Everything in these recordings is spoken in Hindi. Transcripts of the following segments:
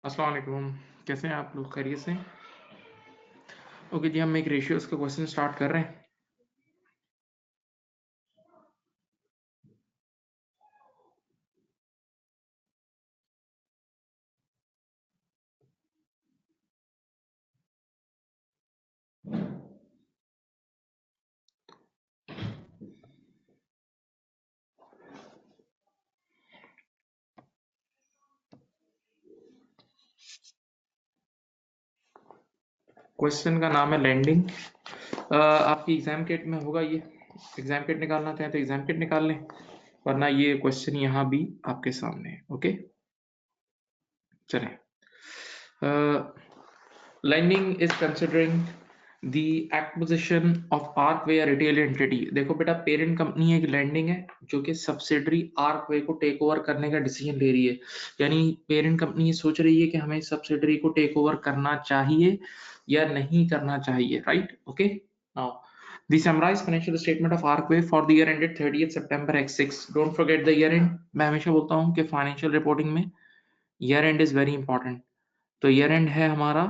अस्सलाम वालेकुम। कैसे हैं आप लोग? खैरियत से? ओके जी, हम एक रेशियोज का क्वेश्चन स्टार्ट कर रहे हैं। क्वेश्चन का नाम है लैंडिंग। आपकी एग्जाम किट में होगा ये। एग्जाम किट निकालना चाहें तो एग्जाम किट निकाल लें, वरना ये क्वेश्चन यहाँ भी आपके सामने है। ओके, चलें। Landing is considering the acquisition of Arcway retail entity. देखो बेटा, पेरेंट कंपनी एक लैंडिंग है जो कि सब्सिडरी आर्कवे को टेक ओवर करने का डिसीजन ले रही है। यानी पेरेंट कंपनी ये सोच रही है कि हमें सब्सिडरी को टेक ओवर करना चाहिए या नहीं करना चाहिए, right? Okay, now the summarized financial statement of Arcway for the year ended 30th September X6. Don't forget the year end. मैं हमेशा बोलता हूँ कि फाइनेंशियल रिपोर्टिंग में year and is very important. तो ईयर एंड है हमारा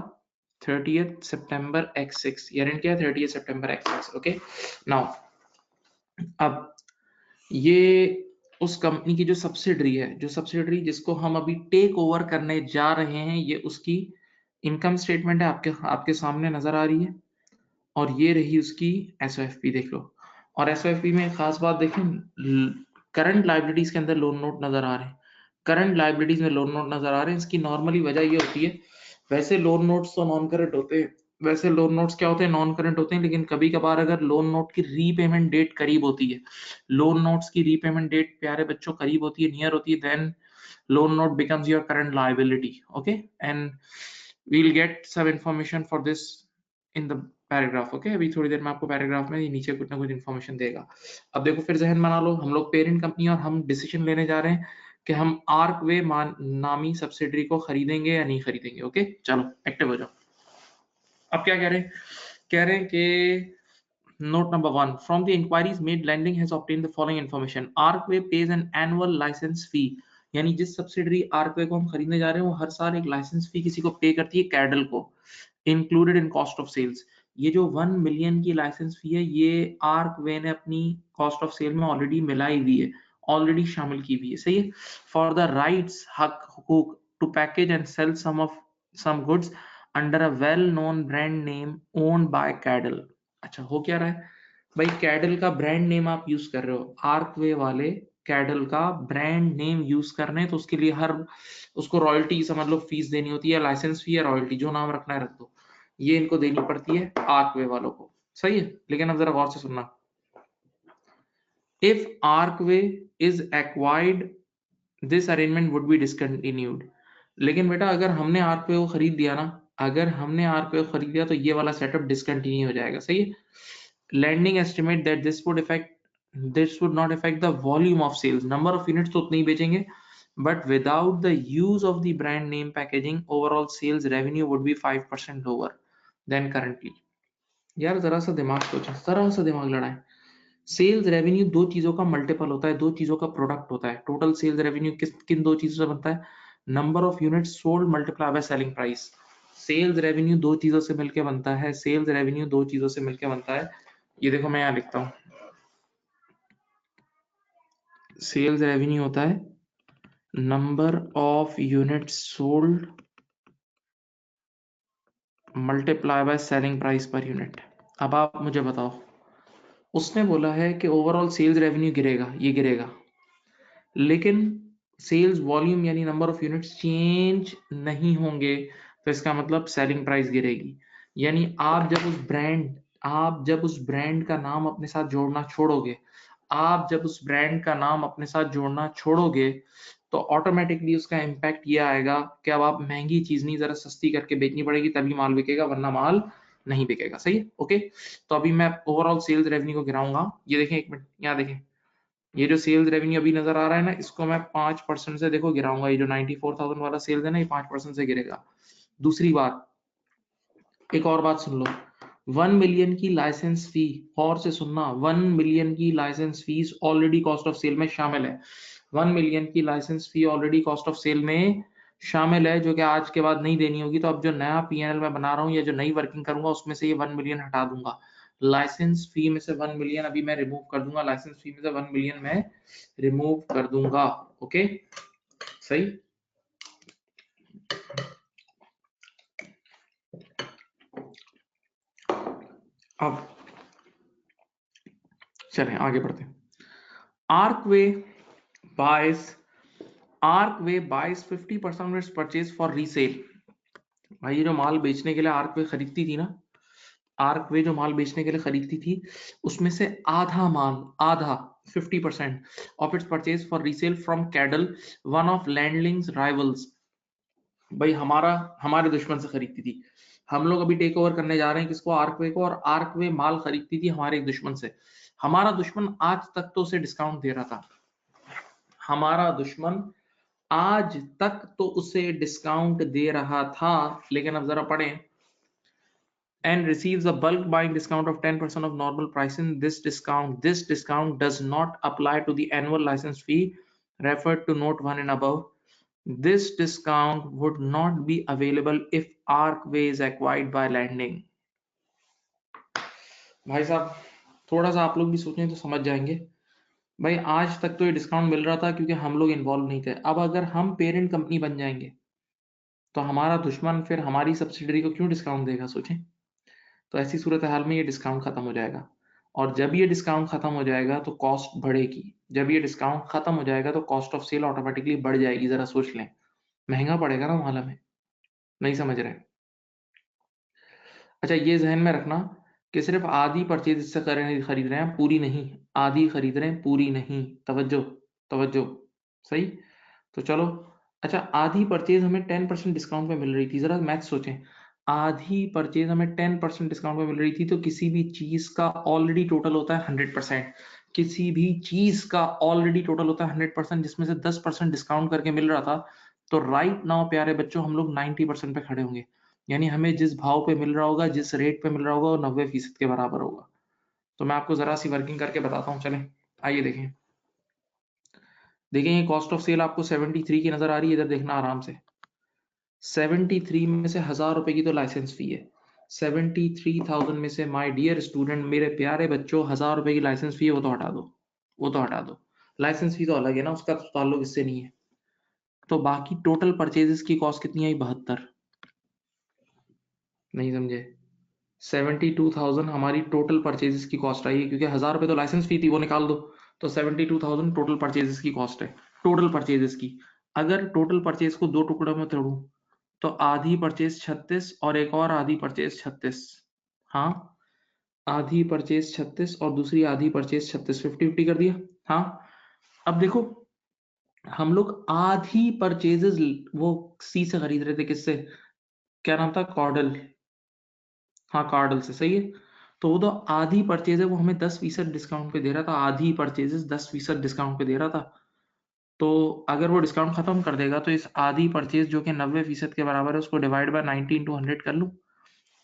30th September X6। Year and क्या है? 30th सितंबर X6। ओके, नाउ अब ये उस कंपनी की जो सब्सिडरी है, जो सब्सिडरी जिसको हम अभी टेक ओवर करने जा रहे हैं, ये उसकी इनकम स्टेटमेंट है, आपके आपके सामने नजर आ रही है। और ये रही उसकी एसओएफपी, देख लो। और एसओएफपी में एक खास बात देखें, करंट लाइबिलिटीज के अंदर लोन नोट नजर आ रहे हैं। करंट लाइबिलिटीज में लोन नोट नजर आ रहे हैं। इसकी नॉर्मली वजह ये होती है, वैसे लोन नोट्स तो नॉन करंट होते हैं। वैसे लोन नोट्स क्या होते हैं? नॉन करंट होते हैं। लेकिन कभी कभार अगर लोन नोट की रीपेमेंट डेट करीब होती है, लोन नोट्स की रीपेमेंट डेट प्यारे बच्चों करीब होती है, नियर होती है, then loan note becomes your current liability. Okay, and we'll get some information for this in the paragraph. Okay, अभी थोड़ी देर में आपको पैराग्राफ में नीचे कुछ ना कुछ इन्फॉर्मेशन देगा। अब देखो, फिर जहन बना लो, हम लोग पेरेंट कंपनी और हम डिसीजन लेने जा रहे हैं कि हम आर्कवे नामी सब्सिडरी को खरीदेंगे या नहीं खरीदेंगे। ओके, चलो एक्टिव हो जाओ। अब क्या कह रहे हैं? कह रहे हैं कि Note number one, from the inquiries made, lending has obtained the following information. Arcway pays an annual license fee. यानी जिस सब्सिडरी आर्कवे को हम खरीदने जा रहे हैं वो हर साल एक लाइसेंस फी किसी को पे करती है, कैडल को, included in cost of sales. ये जो 1 मिलियन की लाइसेंस फी है, ये आर्कवे ने अपनी कॉस्ट ऑफ सेल में ऑलरेडी मिलाई हुई है, ऑलरेडी शामिल की हुई है। सही है। फॉर द राइट्स, हक, हुकूक to package and sell some goods under a well known brand name owned by Cadle. अच्छा, हो क्या रहा है भाई? कैडल का ब्रांड नेम आप यूज कर रहे हो, आर्कवे वाले कैडल का ब्रांड नेम यूज कर रहे हैं, तो उसके लिए हर उसको रॉयल्टी समझ लो, फीस देनी होती है, लाइसेंस फी या रॉयल्टी, जो नाम रखना है रख दो, ये इनको देनी पड़ती है आर्कवे वालों को। सही है। लेकिन अब जरा गौर से सुनना, if Arcway is acquired this arrangement would be discontinued. लेकिन बेटा, अगर हमने आर्कवे को खरीद दिया ना, अगर हमने आर्कवे को खरीद दिया तो ये वाला सेटअप डिसकंटिन्यू हो जाएगा। सही है। lending estimate that this would not affect the volume of sales, number of units तो उतने ही बेचेंगे, but without the use of the brand name packaging, overall sales revenue would be 5% lower than currently। यार जरा सा दिमाग सोचो, जरा सा दिमाग लड़ाएं। सेल्स रेवेन्यू दो चीजों का मल्टीपल होता है, दो चीजों का प्रोडक्ट होता है। टोटल सेल्स रेवेन्यू किन दो चीजों से बनता है? Number of units sold multiply by selling price. Sales revenue दो चीजों से मिलकर बनता है, सेल्स रेवेन्यू दो चीजों से मिलकर बनता है। ये देखो, मैं यहाँ लिखता हूँ, सेल्स रेवेन्यू होता है number of unit sold multiply by selling price per unit. अब आप मुझे बताओ, उसने बोला है कि ओवरऑल सेल्स रेवेन्यू गिरेगा, ये गिरेगा, लेकिन सेल्स वॉल्यूम यानी नंबर ऑफ यूनिट्स चेंज नहीं होंगे, तो इसका मतलब सेलिंग प्राइस गिरेगी। यानी आप जब उस ब्रांड का नाम अपने साथ जोड़ना छोड़ोगे, आप जब उस ब्रांड का नाम अपने साथ जोड़ना छोड़ोगे, तो ऑटोमेटिकली उसका इम्पैक्ट ये आएगा कि अब आप महंगी चीज नहीं, जरा सस्ती करके बेचनी पड़ेगी, तभी माल बिकेगा, वरना माल नहीं बिकेगा। सही है। ओके, तो अभी मैं ओवरऑल सेल्स रेवेन्यू को गिराऊंगा। ये देखें, एक मिनट यहाँ देखें, ये जो सेल्स रेवेन्यू अभी नजर आ रहा है ना, इसको मैं 5% से देखो गिराऊंगा। ये जो 94,000 वाला सेल्स है ना, ये 5% से गिरेगा। दूसरी बात, एक और बात सुन लो, 1 मिलियन की लाइसेंस फी, और से सुनना, 1 मिलियन की license fees already cost of sale में शामिल है। 1 मिलियन की license fee already cost of sale में शामिल है जो कि आज के बाद नहीं देनी होगी। तो अब जो नया पीएनएल मैं बना रहा हूँ या जो नई वर्किंग करूंगा उसमें से ये 1 मिलियन हटा दूंगा। लाइसेंस फी में से 1 मिलियन अभी मैं रिमूव कर दूंगा। लाइसेंस फी में से 1 मिलियन मैं रिमूव कर दूंगा। ओके, सही। अब चलें आगे बढ़ते हैं। आर्कवे बाइस 50% of its purchase for resale। भाई ये जो माल बेचने के लिए आर्कवे खरीदती थी ना, आर्कवे जो माल बेचने के लिए खरीदती थी उसमें से आधा माल, आधा 50% of its purchase for resale from Cadel, one of Landling's rivals। भाई हमारे दुश्मन से खरीदती थी। हम लोग अभी टेक ओवर करने जा रहे हैं किसको? आर्कवे को। और आर्कवे माल खरीदती थी हमारे एक दुश्मन से। हमारा दुश्मन आज तक तो उसे डिस्काउंट दे रहा था। हमारा दुश्मन आज तक तो उसे डिस्काउंट दे रहा था, लेकिन अब जरा पढ़ें। And receives a bulk buying discount of 10% of normal pricing. This discount does not apply to the annual license fee referred to note 1 and above. This discount would not be available if Arcway is acquired by Landing। भाई साहब थोड़ा सा आप लोग भी सोचें तो समझ जाएंगे। भाई आज तक तो ये डिस्काउंट मिल रहा था क्योंकि हम लोग इन्वॉल्व नहीं थे। अब अगर हम पेरेंट कंपनी बन जाएंगे तो हमारा दुश्मन फिर हमारी सब्सिडरी को क्यों डिस्काउंट देगा? सोचें। तो ऐसी सूरत हाल में ये डिस्काउंट खत्म हो जाएगा। और जब ये डिस्काउंट खत्म हो जाएगा तो कॉस्ट बढ़ेगी। जब ये डिस्काउंट खत्म हो जाएगा तो कॉस्ट ऑफ सेल ऑटोमेटिकली बढ़ जाएगी। जरा सोच लें, महंगा पड़ेगा ना माल हमें। नहीं समझ रहे? अच्छा, ये जहन में रखना कि सिर्फ आधी परचेज इससे खरीद रहे हैं, पूरी नहीं। आधी खरीद रहे हैं, पूरी नहीं। तवज्जो, तवज्जो, सही। तो चलो, अच्छा आधी परचेज हमें 10% डिस्काउंट पे मिल रही थी। जरा मैथ सोचें, आधी परचेज हमें 10% डिस्काउंट पे मिल रही थी तो किसी भी चीज का ऑलरेडी टोटल होता है 100%। किसी भी चीज का ऑलरेडी टोटल होता है 100%, जिसमें से 10% डिस्काउंट करके मिल रहा था। तो राइट नाउ प्यारे बच्चों हम लोग 90% पे खड़े होंगे। यानी हमें जिस भाव पे मिल रहा होगा, जिस रेट पे मिल रहा होगा, वो 90% के बराबर होगा। तो मैं आपको जरा सी वर्किंग करके बताता हूँ। चलें आइए देखें। देखें ये कॉस्ट ऑफ सेल आपको 73 की नजर आ रही है। इधर देखना आराम से। 73 में से 1000 रुपए की तो लाइसेंस फी है। 73,000 में से माय डियर स्टूडेंट, मेरे प्यारे बच्चों, 1000 रुपए की लाइसेंस फी है, वो तो हटा दो। वो तो हटा दो। लाइसेंस फी तो अलग है ना, उसका तो ताल्लुक इससे नहीं है। तो बाकी टोटल परचेजेस की कॉस्ट कितनी आई? 72। नहीं समझे? 72,000 हमारी टोटल परचेजेस की कॉस्ट आई है, क्योंकि 1000 रुपए तो लाइसेंस फी थी, वो निकाल दो। तो 72,000 टोटल परचेजेस की कॉस्ट है। टोटल परचेजेस की। अगर टोटल परचेज को दो टुकड़ों में तोड़ूं तो आधी परचेज 36 और एक और आधी परचेज 36। हाँ, आधी परचेज 36 और दूसरी आधी परचेज 36, 50-50 कर दिया। हाँ, अब देखो हम लोग आधी परचेजेस वो सी से खरीद रहे थे। किससे? क्या नाम था? कॉर्डल। हाँ, कार्डल से, सही है। तो वो तो आधी परचेज है, वो हमें 10% डिस्काउंट पे दे रहा था। आधी परचेजेस 10% डिस्काउंट पे दे रहा था। तो अगर वो डिस्काउंट खत्म कर देगा तो इस आधी परचेज जो कि 90% के बराबर है उसको डिवाइड बाय 90 इंटू 100 कर लूँ।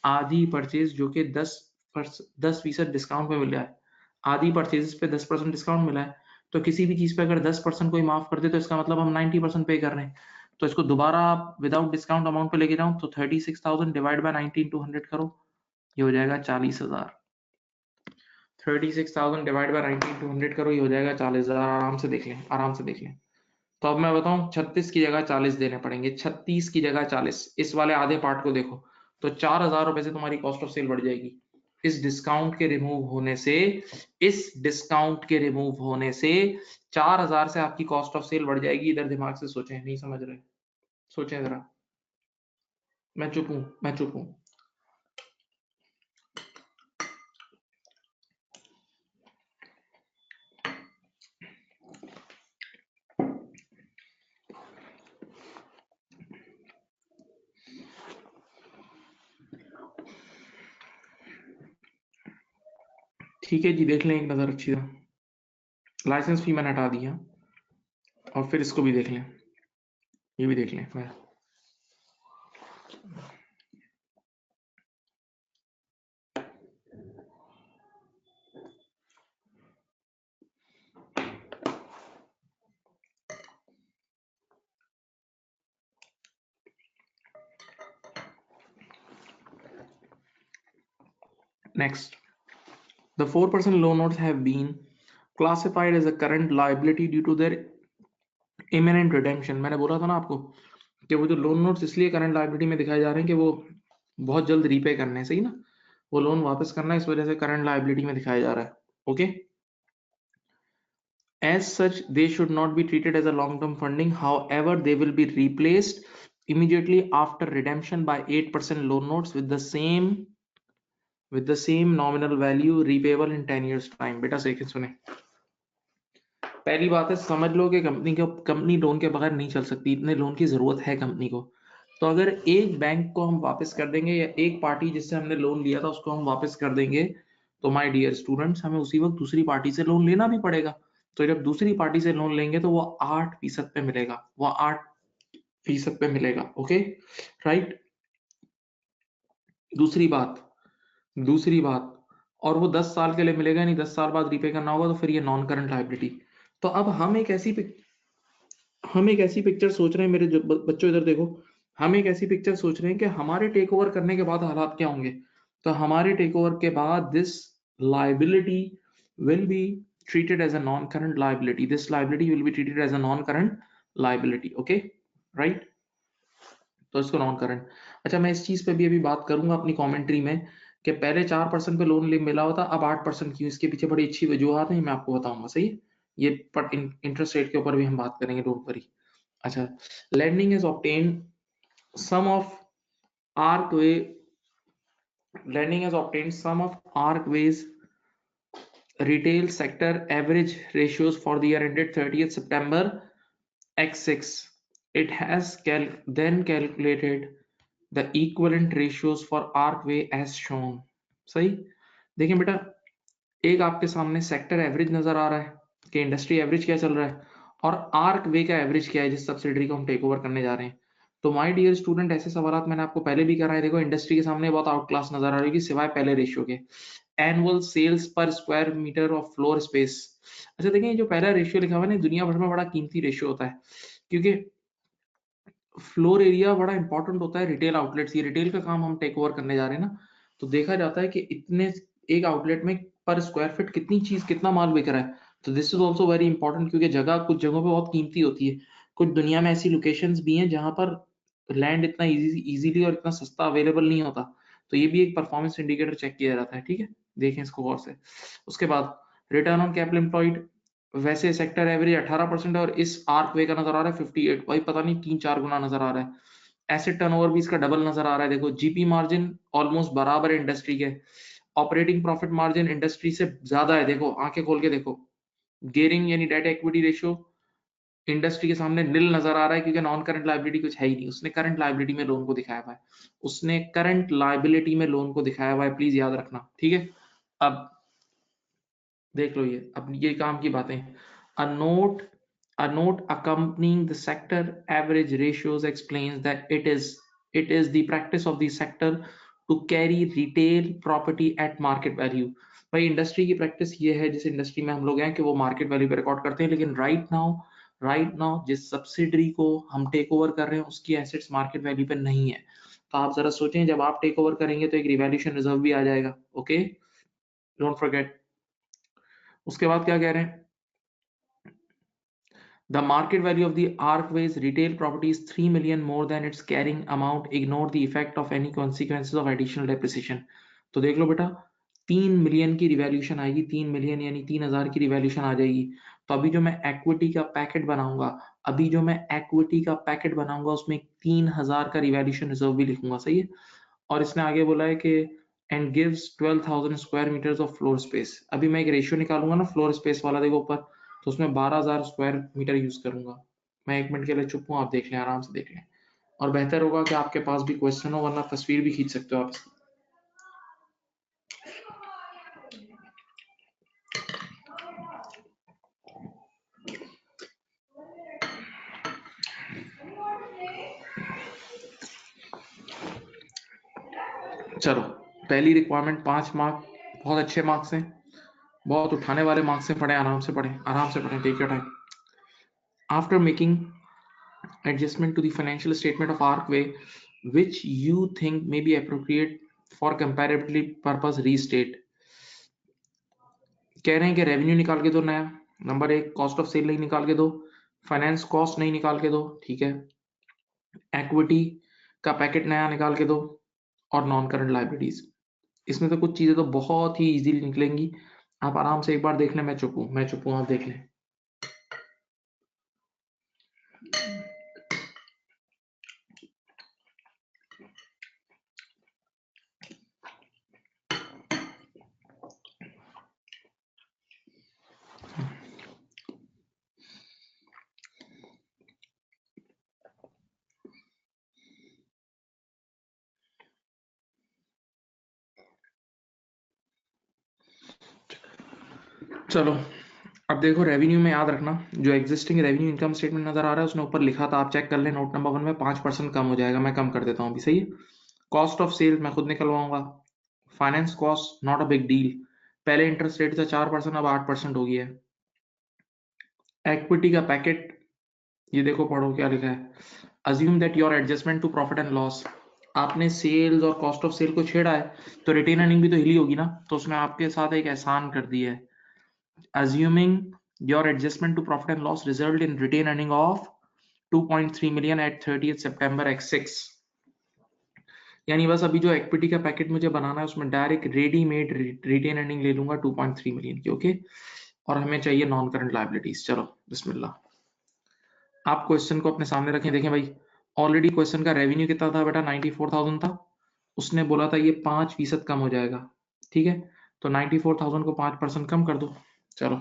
आधी परचेज जो कि 10% डिस्काउंट पे मिल रहा है, आधी परचेज पे 10% डिस्काउंट मिला है। तो किसी भी चीज पे अगर 10% कोई माफ कर दे तो इसका मतलब हम 90% पे कर रहे हैं। तो इसको दोबारा विदाउट डिस्काउंट अमाउंट पे लेके जाऊं तो 36,000 डिवाइड बाय 90 इंटू 100 करो, ये हो जाएगा 40,000। 36,000 डिवाइड बाय 90 इंटू 100 करो, ये हो जाएगा 40,000। आराम से देख लें, आराम से देख लें। तो अब मैं बताऊं, 36 की जगह 40 देने पड़ेंगे। 36 की जगह 40, इस वाले आधे पार्ट को देखो तो 4,000 रुपए से तुम्हारी कॉस्ट ऑफ सेल बढ़ जाएगी। इस डिस्काउंट के रिमूव होने से, इस डिस्काउंट के रिमूव होने से 4,000 से आपकी कॉस्ट ऑफ सेल बढ़ जाएगी। इधर दिमाग से सोचें, नहीं समझ रहे? सोचें जरा। मैं चुप हूं, मैं चुप हूं। ठीक है जी, देख लें एक नजर अच्छी तरह। लाइसेंस फी मैंने हटा दिया और फिर इसको भी देख लें, ये भी देख लें। मैं Next, the 4% loan notes have been classified as a current liability due to their imminent redemption. मैंने बोला था ना आपको कि वो जो लोन नोट्स इसलिए करंट लायबिलिटी में दिखाए जा रहे हैं कि वो बहुत जल्द रीपे करने हैं, सही ना, वो लोन वापस करना है, इस वजह से करंट लायबिलिटी में दिखाया जा रहा है. Okay, as such they should not be treated as a long term funding, however they will be replaced immediately after redemption by 8% loan notes with the same nominal value repayable in 10 years time. बेटा सेकंड सुने, पहली बात है समझ लो कि कंपनी लोन के बगैर नहीं चल सकती, इतने लोन की जरूरत है कंपनी को. तो अगर एक बैंक को हम वापस कर देंगे या एक पार्टी जिससे हमने लोन लिया था उसको हम वापस कर देंगे, तो माय डियर स्टूडेंट्स हमें उसी वक्त दूसरी पार्टी से लोन लेना भी पड़ेगा. तो जब दूसरी पार्टी से लोन लेंगे तो वो 8% पे मिलेगा, वो 8% पे मिलेगा. Okay right. दूसरी बात, और वो 10 साल के लिए मिलेगा नहीं, 10 साल बाद रीपे करना होगा, तो फिर ये नॉन करंट लायबिलिटी. तो अब हम एक ऐसी पिक्चर सोच रहे हैं, मेरे बच्चों इधर देखो, हम एक ऐसी पिक्चर सोच रहे हैं कि हमारे टेक ओवर करने के बाद हालात क्या होंगे. तो हमारे टेक ओवर के बाद this liability will be treated as a non-current liability. This liability will be treated as a non-current liability. Okay, right? तो इसको नॉन करंट. अच्छा, मैं इस चीज पे भी अभी बात करूंगा अपनी कमेंट्री में कि पहले 4% पे लोन मिला होता, अब 8% क्यों, इसके पीछे बड़ी अच्छी वजूहत है, मैं आपको बताऊंगा. सही है, ये पर इंटरेस्ट रेट के ऊपर भी हम बात करेंगे, डोंट वरी. अच्छा, lending has obtained some of Arcway lending has obtained some of Arcway's retail sector average ratios for the year ended 30th September X6. It has then calculated the equivalent ratios for Arcway as shown. सही. देखें बेटा, एक आपके सामने सेक्टर एवरेज नजर आ रहा है कि इंडस्ट्री एवरेज क्या चल रहा है, और आर्क वे का एवरेज क्या है जिस सब्सिडरी को हम टेक ओवर करने जा रहे हैं. तो माय डियर स्टूडेंट, ऐसे सवाल मैंने आपको पहले भी कराए. देखो इंडस्ट्री के सामने बहुत आउट क्लास नजर आ रही है सिवाय पहले रेशियो के, एनुअल सेल्स पर square metre of floor space. अच्छा देखिए, जो पहला रेशियो लिखा हुआ है ना, दुनिया भर में बड़ा कीमती रेशियो होता है, क्योंकि फ्लोर एरिया बड़ा इंपॉर्टेंट होता है रिटेल आउटलेट्स, ये रिटेल का काम हम टेक ओवर करने जा रहे हैं ना. तो देखा जाता है कि इतने एक आउटलेट में पर स्क्वायर फीट कितनी चीज कितना माल बिक रहा है. तो this is also very important, क्योंकि जगह कुछ जगहों पे बहुत कीमती होती है. कुछ दुनिया में ऐसी लोकेशंस भी हैं जहां पर लैंड इतना इजीली और इतना सस्ता अवेलेबल नहीं होता. तो ये भी एक परफॉर्मेंस इंडिकेटर चेक किया जाता है. ठीक है, देखें इसको गौर से. उसके बाद रिटर्न ऑन कैपिटल एम्प्लॉयड, वैसे सेक्टर एवरेज 18% है और इस आर्क वे का नजर आ रहा है 58. भाई पता नहीं 3-4 गुना नजर आ रहा है. एसेट टर्नओवर भी इसका डबल नजर आ रहा है. देखो जीपी मार्जिन ऑलमोस्ट बराबर है इंडस्ट्री के, ऑपरेटिंग प्रॉफिट मार्जिन इंडस्ट्री से ज्यादा है. देखो आंखें खोल के देखो, गेयरिंग यानी डेट इक्विटी रेशियो इंडस्ट्री के सामने नील नजर आ रहा है, क्योंकि नॉन करंट लायबिलिटी कुछ है ही नहीं. उसने करंट लायबिलिटी में लोन को दिखाया हुआ है, उसने करंट लायबिलिटी में लोन को दिखाया हुआ है, प्लीज याद रखना. ठीक है, अब देख लो ये, अब ये काम की बातें. a note a note accompanying the sector average ratios explains that it is the practice of the sector to carry retail property at market value. भाई इंडस्ट्री की प्रैक्टिस ये है, जिस इंडस्ट्री में हम लोग हैं, कि वो मार्केट वैल्यू पे रिकॉर्ड करते हैं. लेकिन राइट नाउ जिस सब्सिडरी को हम टेक ओवर कर रहे हैं उसकी एसेट्स मार्केट वैल्यू पे नहीं है. तो आप जरा सोचें, जब आप टेक ओवर करेंगे तो एक रिवैल्यूएशन रिजर्व भी आ जाएगा. Okay, don't forget. उसके बाद क्या कह रहे हैं, the market value of the Arcway's retail property is 3 million more than its carrying amount. Ignore the effect of any consequences of additional depreciation. तो देख लो बेटा, 3 मिलियन की रिवैल्यूएशन आएगी, 3 मिलियन यानी 3,000 की रिवैल्यूएशन आ जाएगी. तो अभी जो मैं इक्विटी का पैकेट बनाऊंगा उसमें 3,000 का रिवैल्यूएशन रिजर्व भी लिखूंगा. सही है. और इसने आगे बोला है कि and gives 12,000 square metres of floor space. अभी मैं एक रेशियो निकालूंगा ना फ्लोर स्पेस वाला, देखो ऊपर, तो उसमें 12,000 स्क्वायर मीटर यूज करूंगा. मैं 1 मिनट के लिए चुप हूँ, आप देख लें, आराम से देख लें. और बेहतर होगा कि आपके पास भी क्वेश्चन हो, वरना तस्वीर भी खींच सकते हो आप. चलो, पहली रिक्वायरमेंट 5 मार्क, बहुत अच्छे मार्क्स हैं, बहुत उठाने वाले मार्क्स से पढ़े, आराम से पढ़ें, take your time. After making adjustment to the financial statement of Arcway which you think may be appropriate for comparability purpose restate. कह रहे हैं कि रेवेन्यू निकाल के दो नया, नंबर एक कॉस्ट ऑफ सेल नहीं निकाल के दो, फाइनेंस कॉस्ट नहीं निकाल के दो, ठीक है, इक्विटी का पैकेट नया निकाल के दो, और नॉन करंट लाइबिलिटीज। इसमें से कुछ चीजें तो बहुत ही इजीली निकलेंगी, आप आराम से एक बार देख लें। मैं चुप हूं, आप देख लें। चलो अब देखो, रेवेन्यू में याद रखना, जो एग्जिस्टिंग रेवेन्यू इनकम स्टेटमेंट नजर आ रहा है उसने ऊपर लिखा था, आप चेक कर ले नोट नंबर 1 में 5% कम हो जाएगा, मैं कम कर देता हूँ अभी, सही है। कॉस्ट ऑफ सेल मैं खुद निकलवाऊंगा। Finance cost not a big deal, पहले इंटरेस्ट रेट था 4%, अब 8% हो गया है। इक्विटी का पैकेट, ये देखो पढ़ो क्या लिखा है, assume that your adjustment to profit and loss. आपने सेल्स और कॉस्ट ऑफ सेल को छेड़ा है तो रिटेन अर्निंग भी तो हिली होगी ना, तो उसने आपके साथ एक एहसान कर दिया है। assuming your adjustment to profit and loss result in retained earning of 2.3 million at 30th September x6। यानी बस अभी जो इक्विटी का पैकेट मुझे बनाना है उसमें डायरेक्ट रेडीमेड रिटेन अर्निंग ले लूंगा 2.3 मिलियन की, ओके। और हमें चाहिए नॉन करंट लायबिलिटीज। चलो बिस्मिल्लाह, आप क्वेश्चन को अपने सामने रखें, देखें भाई, ऑलरेडी क्वेश्चन का रेवेन्यू कितना था बेटा, 94,000 था। उसने बोला था ये 5% कम हो जाएगा, ठीक है, तो 94,000 को 5% कम कर दो। चलो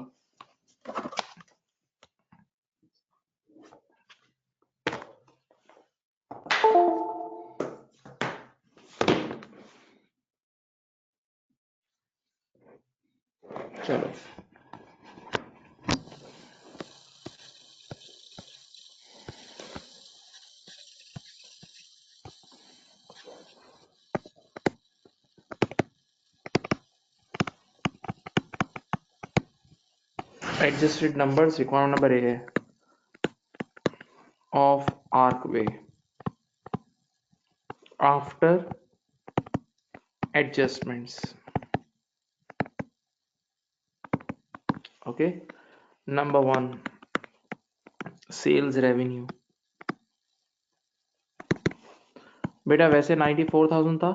चलो adjusted numbers, requirement number A है of archway after adjustments, okay। number 1 sales revenue, बेटा वैसे 94,000 था,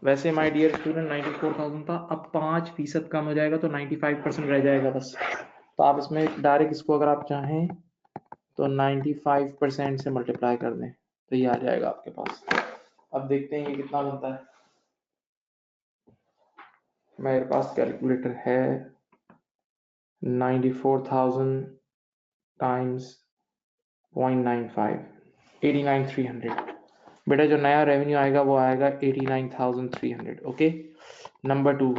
वैसे माय डियर स्टूडेंट 94,000 था, अब 5% कम हो जाएगा तो 95% रह जाएगा बस। तो आप इसमें डायरेक्ट इसको अगर आप चाहें तो 95% से मल्टीप्लाई कर दें तो ये आ जाएगा आपके पास। अब देखते हैं ये कितना बनता है, मेरे पास कैलकुलेटर है। 94,000 टाइम्स 0.95, 89,300। बेटा जो नया रेवेन्यू आएगा वो आएगा 89,300, okay. Number 2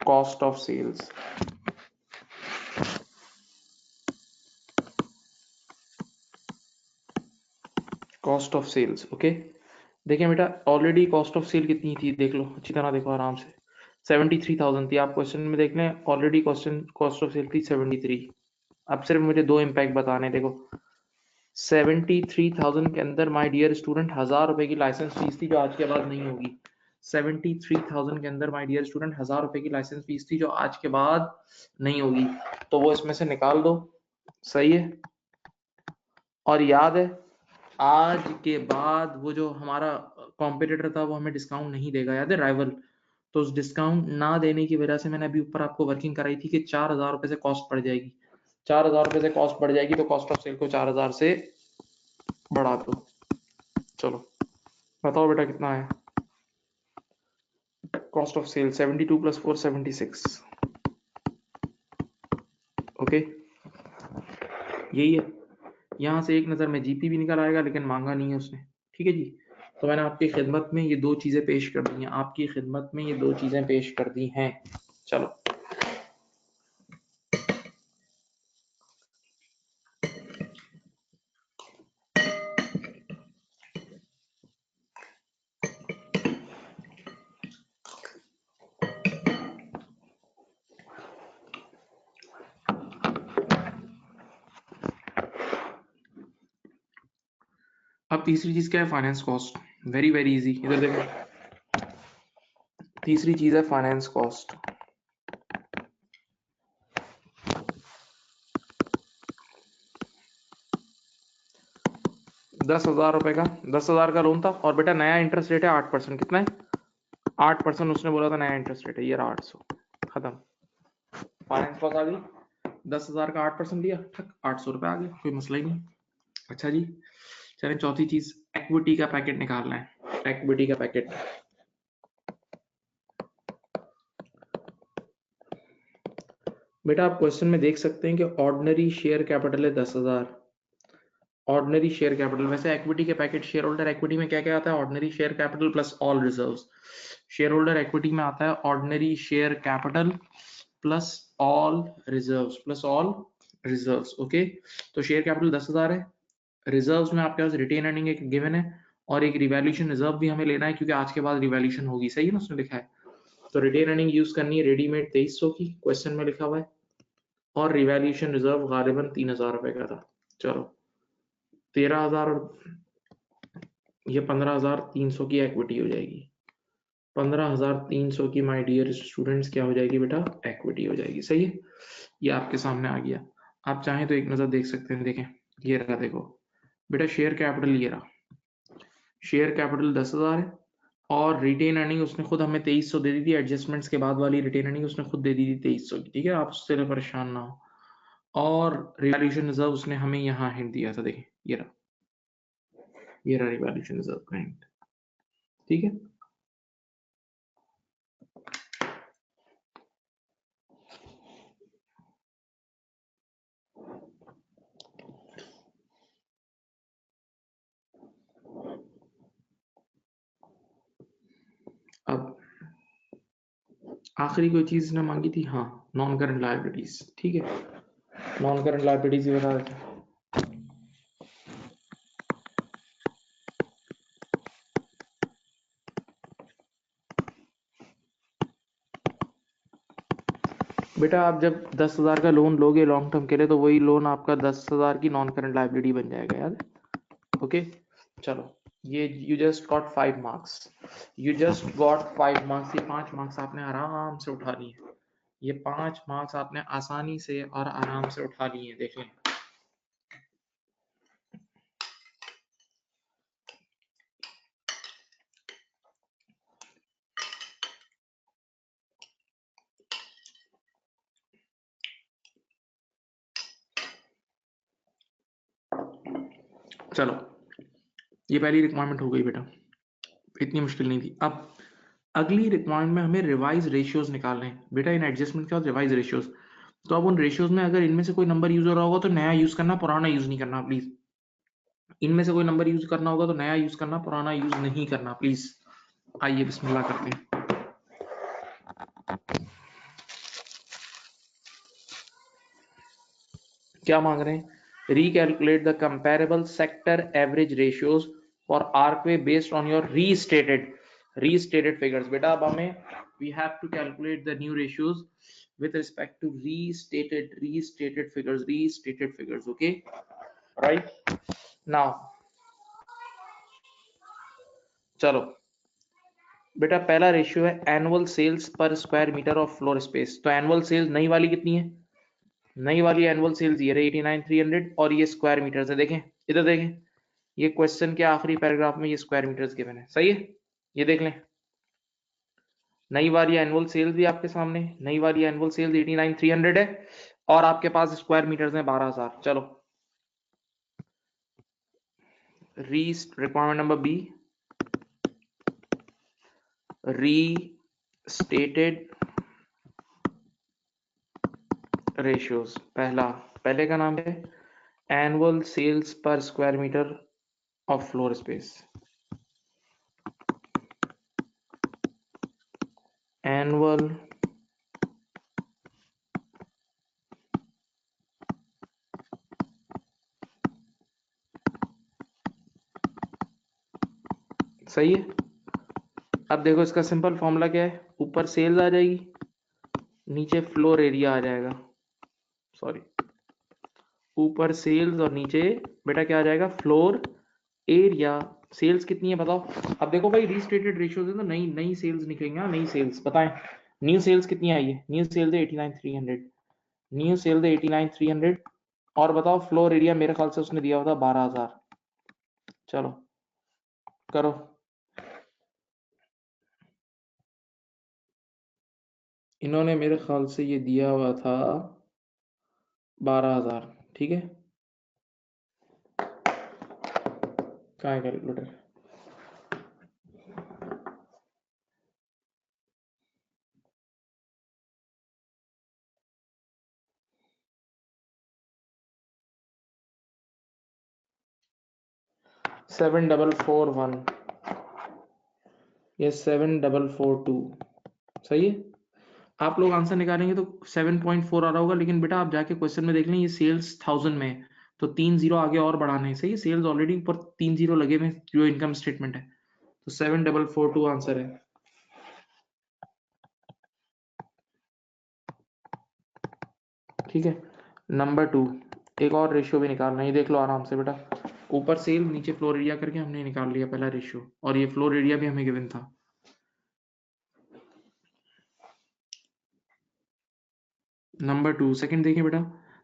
cost of sales, cost of sales, okay. देखिए बेटा ऑलरेडी कॉस्ट ऑफ सेल कितनी थी, देख लो अच्छी तरह, देखो आराम से, 73,000 थी। आप क्वेश्चन में देख लें, already question cost of sale थी 73। अब सिर्फ मुझे दो इम्पैक्ट बताने, देखो 73,000 के अंदर माय डियर स्टूडेंट 1,000 रुपए की लाइसेंस फीस थी जो आज के बाद नहीं होगी। 73,000 के अंदर माय डियर स्टूडेंट 1,000 रुपए की लाइसेंस फीस थी जो आज के बाद नहीं होगी, तो वो इसमें से निकाल दो, सही है। और याद है आज के बाद वो जो हमारा कॉम्पिटिटर था वो हमें डिस्काउंट नहीं देगा, याद है, राइवल। तो उस डिस्काउंट ना देने की वजह से मैंने अभी ऊपर आपको वर्किंग कराई थी कि 4,000 रुपए से कॉस्ट बढ़ जाएगी, 4,000 रुपए से कॉस्ट बढ़ जाएगी, तो कॉस्ट ऑफ सेल को 4,000 से बढ़ा दो। चलो बताओ बेटा कितना है, कॉस्ट ऑफ सेल 72 + 4 76, ओके यही है। यहाँ से एक नज़र में जीपी भी निकल आएगा, लेकिन मांगा नहीं है उसने, ठीक है जी। तो मैंने आपकी खिदमत में ये दो चीज़ें पेश कर दी हैं, आपकी खिदमत में ये दो चीज़ें पेश कर दी हैं। चलो अब तीसरी चीज़ क्या है, finance cost. Very very easy, इधर देखो, तीसरी चीज है फाइनेंस कॉस्ट। 10,000 रुपए का 10,000 का लोन था और बेटा नया इंटरेस्ट रेट है 8%। कितना है? 8% उसने बोला था नया इंटरेस्ट रेट है, ये रहा 800। खत्म। फाइनेंस कॉस्ट आ गई, 10,000 का 8% लिया, ठक 800 रुपए आ गए, कोई मसला ही नहीं। अच्छा जी, चलिए चौथी चीज इक्विटी का पैकेट निकालना है। इक्विटी का पैकेट, बेटा आप क्वेश्चन में देख सकते हैं कि ऑर्डिनरी शेयर कैपिटल है 10,000। ऑर्डिनरी शेयर कैपिटल, वैसे इक्विटी के पैकेट शेयर होल्डर इक्विटी में क्या क्या आता है? Ordinary share capital plus all reserves. Share holder equity में आता है ordinary share capital plus all reserves, plus all reserves. Okay, तो शेयर कैपिटल 10,000 है, रिजर्व्स में आपके पास रिटेन अर्निंग एक गिवन है और एक रिवैल्यूएशन रिजर्व भी हमें लेना है क्योंकि आज के बाद रिवैल्यूएशन होगी, सही है ना, उसने लिखा है। तो रिटेन अर्निंग यूज करनी है रेडीमेड 2300 की, क्वेश्चन में लिखा हुआ है, और रिवैल्यूएशन रिजर्व गालिबन 3,000 रुपए का था। चलो 13,000 और ये 15,300 की इक्विटी हो जाएगी। 15,300 की माय डियर स्टूडेंट्स क्या हो जाएगी बेटा? इक्विटी हो जाएगी। सही है, ये आपके सामने आ गया। आप चाहें तो एक नजर देख सकते हैं, देखें ये रहा, देखो बेटा शेयर कैपिटल ये रहा, शेयर कैपिटल 10,000 है और रिटेन अर्निंग उसने खुद हमें 2300 दे दी थी, एडजस्टमेंट्स के बाद वाली रिटेन अर्निंग उसने खुद दे दी थी 2300 की, ठीक है, आप उससे परेशान ना हो। और रिवैल्यूएशन रिजर्व उसने हमें यहाँ हिंट दिया था, देखें ये रहा रिवैल्यूएशन रिजर्व का हिंट, ठीक है। अब आखिरी कोई चीज ने मांगी थी, हाँ, नॉन करंट लायबिलिटीज, ठीक है, नॉन करंट लायबिलिटीज बता देते हैं। बेटा आप जब 10,000 का लोन लोगे लॉन्ग टर्म के लिए तो वही लोन आपका 10,000 की नॉन करंट लायबिलिटी बन जाएगा, याद है? ओके, चलो ये you just got 5 marks, you just got 5 marks. ये 5 मार्क्स आपने आराम से उठा लिए, ये 5 मार्क्स आपने आसानी से और आराम से उठा लिए, देख लें। चलो ये पहली रिक्वायरमेंट हो गई बेटा, इतनी मुश्किल नहीं थी। अब अगली रिक्वायरमेंट में हमें रिवाइज रेशियोज निकालने हैं बेटा, इन एडजस्टमेंट के बाद रिवाइज रेशियोज। तो अब उन रेशियोज में अगर इनमें से कोई नंबर यूज हो रहा होगा तो नया यूज करना, पुराना यूज नहीं करना प्लीज। इनमें से कोई नंबर यूज करना होगा तो नया यूज करना, पुराना यूज नहीं करना प्लीज। आइए बिस्मिल्लाह करते हैं। क्या मांग रहे हैं? recalculate the comparable sector average ratios for Arcway based on your restated figures। बेटा अब हमें we have to calculate the new ratios with respect to restated figures, okay, right now। चलो बेटा पहला रेशियो है एनुअल सेल्स पर square metre of floor space. तो एनुअल सेल्स नई वाली कितनी है? नई वाली एनुअल सेल्स ये रही 89,300 और ये स्क्वायर मीटर से, देखें इधर देखें, ये क्वेश्चन के आखिरी पैराग्राफ में ये स्क्वायर मीटर्स गिवन है, सही है, ये देख लें। नई वाली एनुअल सेल्स भी आपके सामने, नई वाली एनुअल सेल्स 89,300 है और आपके पास स्क्वायर मीटर्स में 12,000। चलो requirement number B, restated ratios. पहले का नाम है एनुअल सेल्स पर square metre of floor space, annual सही है। अब देखो इसका सिंपल फॉर्मूला क्या है, ऊपर सेल्स आ जाएगी, नीचे फ्लोर एरिया आ जाएगा, सॉरी ऊपर सेल्स और नीचे बेटा क्या आ जाएगा? Floor area. सेल्स कितनी है बताओ। अब देखो भाई रीस्टेटेड रेशियोज है तो नई नई सेल्स निकलेंगे। नई सेल्स बताएं, न्यू सेल्स कितनी आई है? न्यू सेल्स है 89,300, न्यू सेल्स है 89,300। और बताओ फ्लोर एरिया मेरे ख्याल से उसने दिया हुआ था 12,000। चलो करो। इन्होंने मेरे ख्याल से ये दिया हुआ था 12,000, ठीक है। कहाँ है calculator? Seven double four one या 7,442 सही है। आप लोग आंसर निकालेंगे तो 7.4 आ रहा होगा, लेकिन बेटा आप जाके क्वेश्चन में देख लें, ये सेल्स 1000 में है तो 3 जीरो आगे और बढ़ाने हैं। सही है, सेल्स ऑलरेडी ऊपर 3 जीरो लगे हुए हैं जो इनकम स्टेटमेंट है, तो 7,442 आंसर है। ठीक है। नंबर 2, एक और रेशियो भी निकालना है, ये देख लो आराम से बेटा। ऊपर सेल नीचे फ्लोर एरिया करके हमने निकाल लिया पहला रेशियो, और ये फ्लोर एरिया भी हमें गिवन था। नंबर 2 सेकंड देखिए बेटा,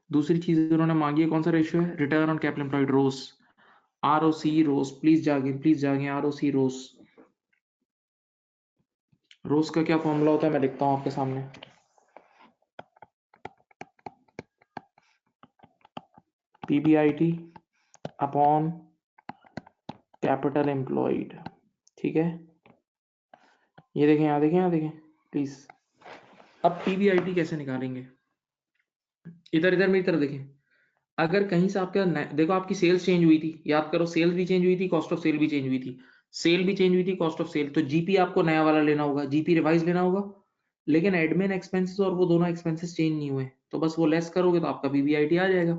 दूसरी चीज उन्होंने मांगी है, कौन सा रेशियो है? Return on capital employed, ROCE, ROC ROCE. Please जागे आरओसी रोस। रोस का क्या फॉर्मूला होता है मैं लिखता हूँ आपके सामने। पीबीआईटी अपॉन कैपिटल एम्प्लॉयड, ठीक है। ये देखें, यहाँ देखें, यहाँ देखें प्लीज। अब पीबीआईटी कैसे निकालेंगे? इधर इधर मेरी तरफ देखें। अगर कहीं से आपका देखो आपकी सेल्स चेंज हुई थी, याद करो, सेल्स भी चेंज हुई थी, कॉस्ट ऑफ सेल भी चेंज हुई थी, सेल भी चेंज हुई थी, कॉस्ट ऑफ सेल, तो जीपी आपको नया वाला लेना होगा, जीपी रिवाइज लेना होगा। लेकिन एडमिन एक्सपेंसेस और वो दोनों एक्सपेंसेस चेंज नहीं हुए, तो बस वो लेस करोगे तो आपका पीबीआईटी आ जाएगा।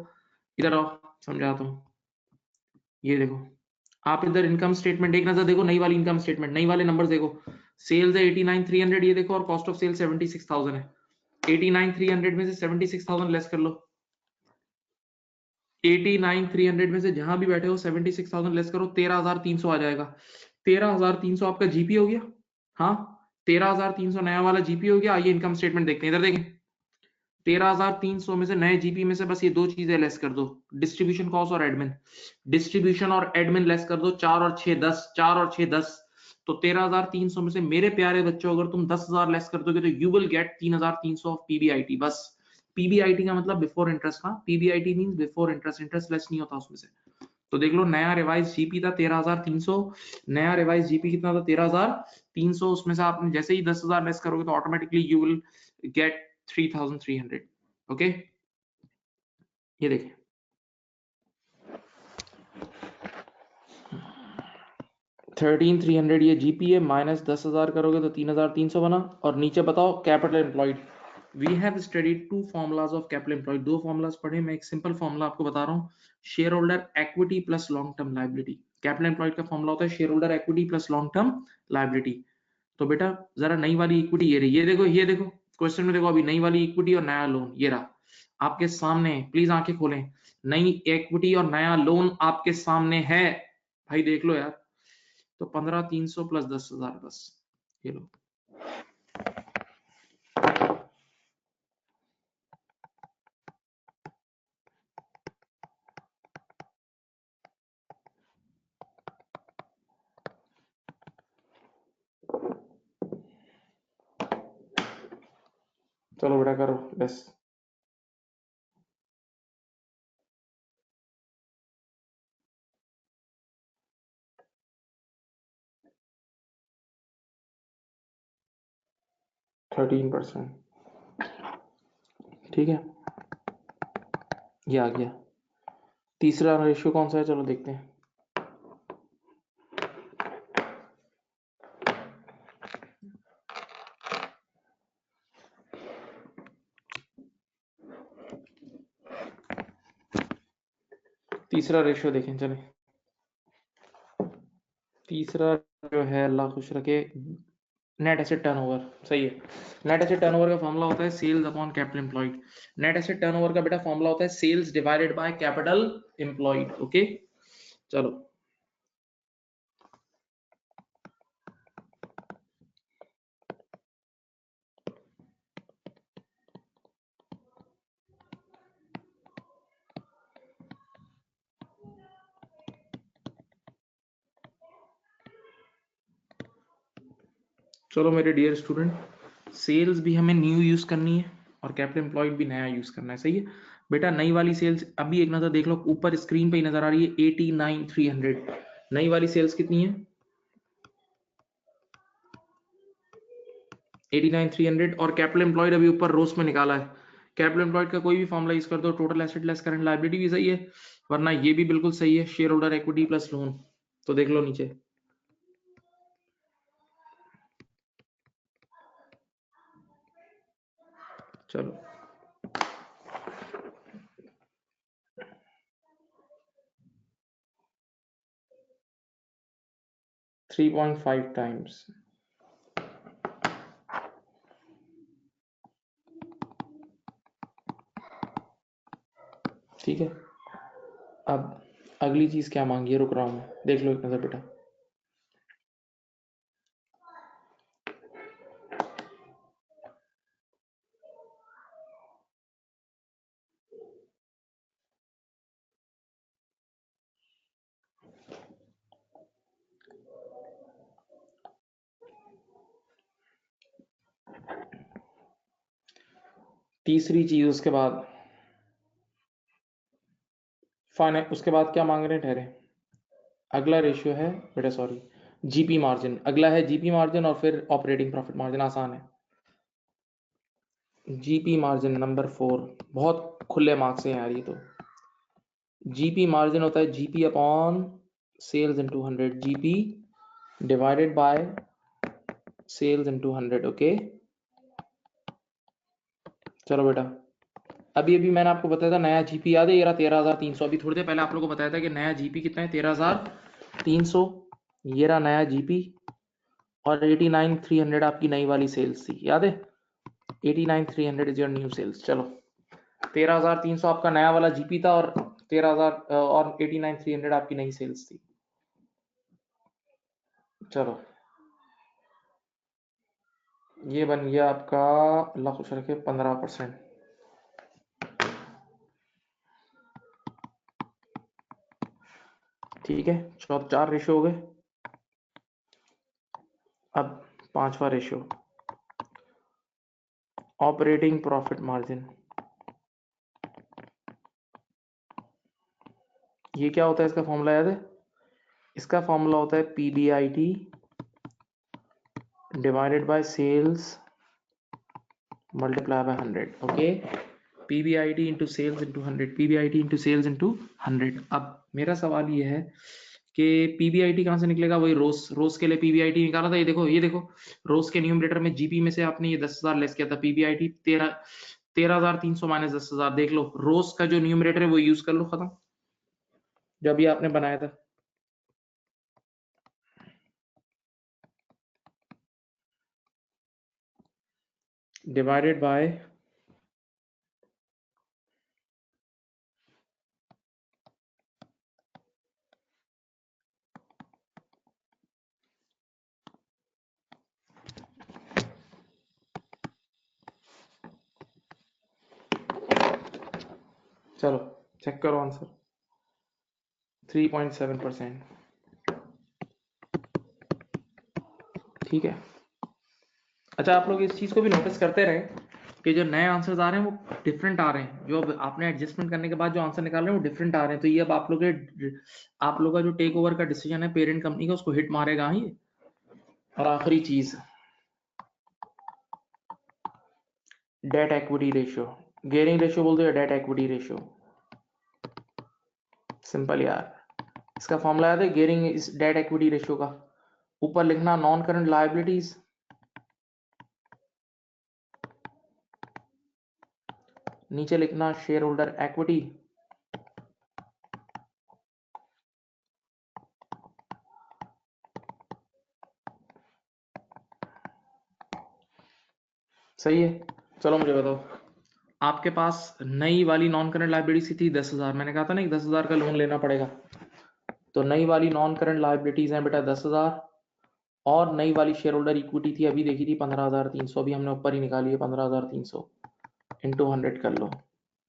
इधर आओ समझाता हूँ। ये देखो, आप इधर इनकम स्टेटमेंट एक नजर देखो, नई वाली इनकम स्टेटमेंट, नई वाले नंबर्स देखो। सेल्स है 89,300, ये देखो, और कॉस्ट ऑफ सेल 76,000 है। 89,300 में से 76,000 लेस कर लो। 89,300 में से जहां भी बैठे हो 76,000 लेस करो, 13,300 आ जाएगा। 13,300 आपका जीपी हो गया। हाँ, 13,300 नया वाला जीपी हो गया। आइए इनकम स्टेटमेंट देखते हैं, इधर देखें। 13,300 में से नए जीपी में से बस ये दो चीजें लेस कर दो, डिस्ट्रीब्यूशन कॉस्ट और एडमिन। डिस्ट्रीब्यूशन और एडमिन लेस कर दो, 4 और 6 10, 4 और 6 10। तो 13,300 में से मेरे प्यारे बच्चों अगर तुम 10,000 लेस कर दोगे तो you will get 3,300 of PBIT. बस पीबीआईटी का मतलब बिफोर इंटरेस्ट। हाँ, PBIT means before interest, interest less नहीं होता उसमें से। तो देख लो, नया रिवाइज जीपी था 13,300, नया रिवाइज जीपी कितना था? 13,300। उसमें से आपने जैसे ही 10,000 लेस करोगे तो automatically you will get 3,300। Okay, ये देखिए 13,300 ये जीपी है, माइनस 10,000 करोगे तो 3,300 बना। और नीचे बताओ capital employed. We have studied two formulas of capital employed, दो फॉर्मुलाज पढ़े। मैं एक सिंपल फॉर्मुला आपको बता रहा हूँ, share holder equity plus long term liability. Capital employed का फॉर्मुला होता है share holder equity plus long term liability. तो बेटा जरा नई वाली इक्विटी ये रही, ये देखो, ये देखो क्वेश्चन में देखो, अभी नई वाली इक्विटी और नया लोन ये रहा आपके सामने। प्लीज आंखें खोलें, नई इक्विटी और नया लोन आपके सामने है भाई, देख लो यार। तो 15,300 प्लस 10,000 बस, ये लो। चलो बेटा करो बस। थर्टीन परसेंट, ठीक है, ये आ गया। तीसरा रेशियो कौन सा है, चलो देखते हैं। तीसरा रेशियो देखें चले। तीसरा जो है, अल्लाह खुश रखे, नेट एसेट टर्नओवर। सही है, नेट एसेट टर्नओवर का फॉर्मूला होता है sales upon capital employed. Net asset turnover का बेटा फॉर्मूला होता है sales divided by capital employed. Okay, चलो चलो मेरे डियर स्टूडेंट, सेल्स भी हमें न्यू यूज करनी है और कैपिटल एम्प्लॉयड भी नया यूज करना है, सही है बेटा। नई वाली सेल्स अभी एक नजर देख लो, ऊपर स्क्रीन पे ही नजर आ रही है 89,300। नई वाली सेल्स कितनी है? 89,300। और कैपिटल एम्प्लॉयड अभी ऊपर रोस में निकाला है। कैपिटल एम्प्लॉयड का कोई भी फॉर्मूला यूज कर दो, total asset less current liability भी सही है, वरना ये भी बिल्कुल सही है, share holder equity plus lone. तो देख लो नीचे, चलो 3.5 टाइम्स। ठीक है, अब अगली चीज क्या मांगी है, रुक रहा हूं मैं, देख लो एक नजर बेटा। तीसरी चीज उसके बाद फाइनेंस, उसके बाद क्या मांग रहे हैं ठहरे, अगला रेशियो है बेटा, सॉरी, जीपी मार्जिन। अगला है जीपी मार्जिन और फिर ऑपरेटिंग प्रॉफिट मार्जिन, आसान है। जीपी मार्जिन नंबर 4, बहुत खुले मार्क्स हैं यार ये तो। जीपी मार्जिन होता है GP upon sales into 100, GP divided by sales into 100। Okay चलो बेटा, अभी अभी मैंने आपको बताया था नया जीपी याद है, ये रहा 13,300। अभी थोड़ी देर पहले आप लोगों को बताया था कि नया जीपी कितना है, 13,300। ये रहा नया जीपी, और 89,300 आपकी नई वाली सेल्स थी, याद है? 89,300 इज योर न्यू सेल्स। चलो 13,300 आपका नया वाला जीपी था, और 13,000 और 89,300 आपकी नई सेल्स थी। चलो ये बन गया आपका, अल्लाह खुश रखे, 15%। ठीक है, 4 रेशो हो गए। अब 5वां रेशो, ऑपरेटिंग प्रॉफिट मार्जिन। ये क्या होता है, इसका फॉर्मूला याद है? इसका फॉर्मूला होता है PBIT divided by sales multiply by 100। Okay, PBIT into sales into 100, PBIT into sales into 100। अब मेरा सवाल ये है कि पीबीआईटी कहाँ से निकलेगा? वही रोस, रोस के लिए पीबीआईटी निकाला था। ये देखो, ये देखो, रोस के न्यूमरेटर में जीपी में से आपने ये 10,000 लेस किया था, पीबीआईटी 13,300 माइनस 10,000। देख लो, रोस का जो न्यूमरेटर है वो यूज कर लो, खत्म, जो अभी आपने बनाया था। डिवाइडेड बाय, चलो चेक करो आंसर, 3.7%। ठीक है, अच्छा आप लोग इस चीज को भी नोटिस करते रहे कि जो नए आंसर्स आ रहे हैं वो डिफरेंट आ रहे हैं, जो अब आपने एडजस्टमेंट करने के बाद जो आंसर निकाल रहे हैं वो डिफरेंट आ रहे हैं। तो ये अब आप लोग का जो टेक ओवर का डिसीजन है पेरेंट कंपनी का, उसको हिट मारेगा ही। और आखिरी चीज, debt equity ratio, gearing ratio बोलते हैं, डेट इक्विटी रेशियो। सिंपल यार, इसका फॉर्मूला याद है? गेयरिंग इस डेट इक्विटी रेशियो का, ऊपर लिखना नॉन करंट लायबिलिटीज, नीचे लिखना शेयर होल्डर इक्विटी। सही है, चलो मुझे बताओ, आपके पास नई वाली नॉन करंट लायबिलिटी थी 10,000, मैंने कहा था ना कि 10,000 का लोन लेना पड़ेगा। तो नई वाली नॉन करंट लायबिलिटीज हैं बेटा 10,000, और नई वाली शेयर होल्डर इक्विटी थी अभी देखी थी 15,300, अभी हमने ऊपर ही निकाली है 15,300, इंटू 100 कर लो।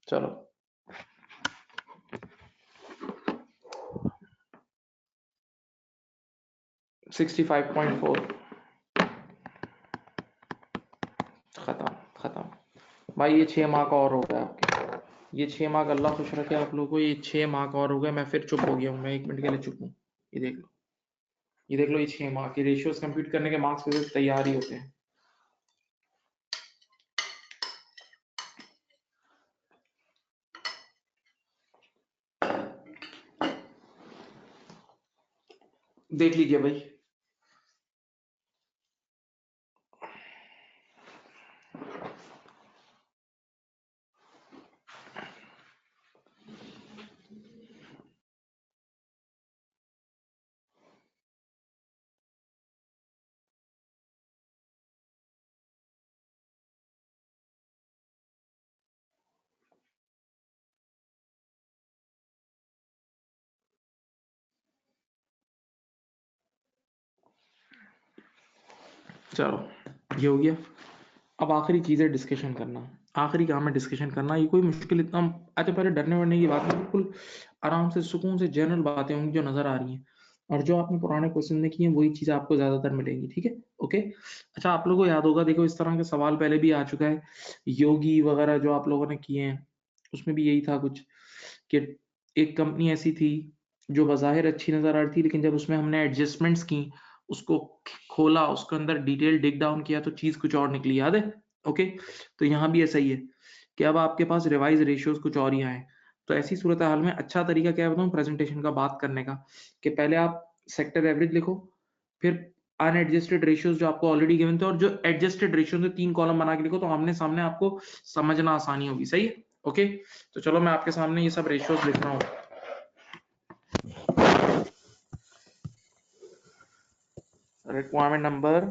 चलो 65.4। भाई ये 6 माह का और हो गया आपके, ये 6 माह का, अल्लाह खुश रखे आप लोगों को, ये 6 माह का और हो गया। मैं फिर चुप हो गया हूँ, मैं 1 मिनट के लिए चुप हूँ। ये देख लो, ये देख लो, ये 6 माह के रेशियोज कंप्यूट करने के मार्क्स वैसे तैयार ही होते हैं। देख लीजिए भाई। चलो ये हो गया। अब आखिरी चीज़ है डिस्कशन करना। आखिरी काम है डिस्कशन करना। ये कोई मुश्किल इतना, अच्छा पहले डरने वरने की बात नहीं, बिल्कुल आराम से सुकून से जनरल बातें होंगी जो नजर आ रही हैं, और जो आपने पुराने क्वेश्चन में की हैं वही चीज़ आपको ज्यादातर मिलेंगी, ठीक है। ओके। अच्छा आप लोगों को याद होगा, देखो इस तरह के सवाल पहले भी आ चुका है, योगी वगैरह जो आप लोगों ने किए हैं, उसमें भी यही था कुछ कि एक कंपनी ऐसी थी जो बाज़ाहिर अच्छी नज़र आ रही थी, लेकिन जब उसमें हमने एडजस्टमेंट्स की, उसको खोला, उसके अंदर डिटेल डिग डाउन किया, तो चीज़ कुछ और निकली, याद है। ओके। तो यहाँ भी ऐसा ही है कि अब आपके पास रिवाइज रेशियोज कुछ और ही आए। तो ऐसी सूरत हाल में अच्छा तरीका क्या बताऊँ प्रेजेंटेशन का बात करने का, कि पहले आप सेक्टर एवरेज लिखो, फिर अनएडजस्टेड रेशियोज जो आपको ऑलरेडी गिवन थे, और जो एडजस्टेड रेशियोज में 3 कॉलम बना के लिखो, तो आमने सामने आपको समझना आसानी होगी, सही है। ओके। तो चलो मैं आपके सामने ये सब रेशियोज लिख रहा हूँ। रिक्वायरमेंट नंबर,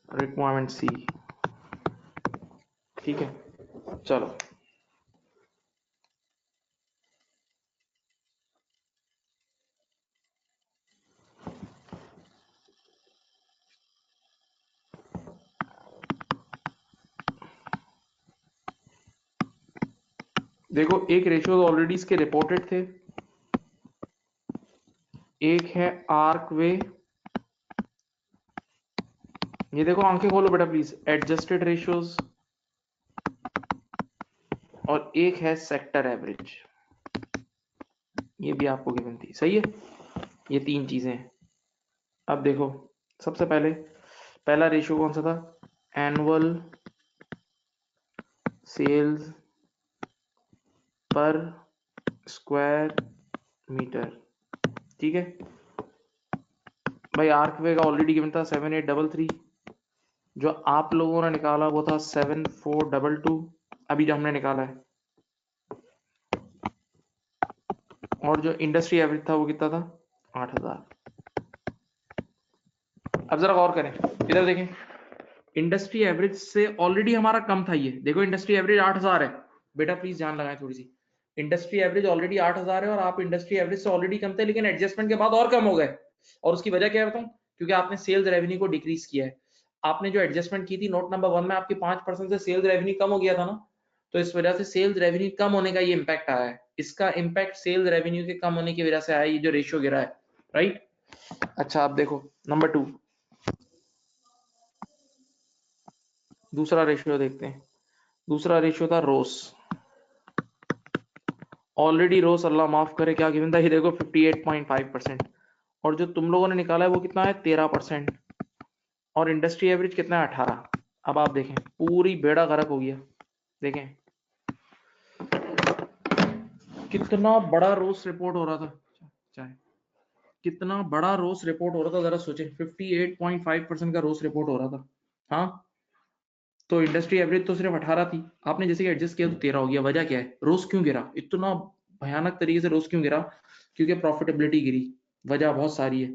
रिक्वायरमेंट सी, ठीक है। चलो देखो, एक रेशियो ऑलरेडी इसके रिपोर्टेड थे, एक है आर्क वे, ये देखो आंखें खोलो बेटा प्लीज, एडजस्टेड रेशियोज, और एक है सेक्टर एवरेज, ये भी आपको गिवन थी, सही है। ये 3 चीजें हैं। अब देखो, सबसे पहले पहला रेशियो कौन सा था, एनुअल सेल्स पर स्क्वायर मीटर, ठीक है भाई। आर्क वे का ऑलरेडी गिवन था 7833, जो आप लोगों ने निकाला वो था 7422, अभी जो हमने निकाला है, और जो इंडस्ट्री एवरेज था वो कितना था, 8000। अब जरा गौर करें, इधर देखें, इंडस्ट्री एवरेज से ऑलरेडी हमारा कम था, ये देखो इंडस्ट्री एवरेज 8000 है। बेटा प्लीज ध्यान लगाएं थोड़ी सी, इंडस्ट्री एवरेज ऑलरेडी 8000 है, और आप इंडस्ट्री एवरेज से ऑलरेडी कम थे, लेकिन एडजस्टमेंट के बाद और कम हो गए। और उसकी वजह क्या है बताऊं, क्योंकि आपने सेल्स रेवेन्यू को डिक्रीज किया है। आपने जो एडजस्टमेंट की थी नोट नंबर 1 में, आपकी 5% से सेल्स रेवेन्यू कम हो गया था ना, तो इस वजह से सेल्स रेवेन्यू कम होने का ये इंपैक्ट आया है। इसका इंपैक्ट सेल्स रेवेन्यू के कम होने की वजह से आया, ये जो रेशियो गिरा है, राइट। अच्छा आप देखो नंबर 2, दूसरा रेशियो देखते हैं। दूसरा रेशियो था रोस, ऑलरेडी रोस अल्लाह माफ करे क्या गिवन था, ये देखो 58.5%, और जो तुम लोगों ने निकाला है वो कितना है, 13%, और इंडस्ट्री एवरेज कितना है, 18। अब आप देखें पूरी बेड़ा गर्क हो गया। देखें कितना बड़ा रोस रिपोर्ट हो रहा था, चाहे कितना बड़ा रोस रिपोर्ट हो रहा था, जरा सोचें, 58.5% का रोस रिपोर्ट हो रहा था। हाँ, तो इंडस्ट्री एवरेज तो सिर्फ 18 थी, आपने जैसे कि एडजस्ट किया तो 13 हो गया। वजह क्या है, रोज क्यों गिरा इतना भयानक तरीके से, रोज क्यों गिरा, क्योंकि प्रॉफिटेबिलिटी गिरी। वजह बहुत सारी है।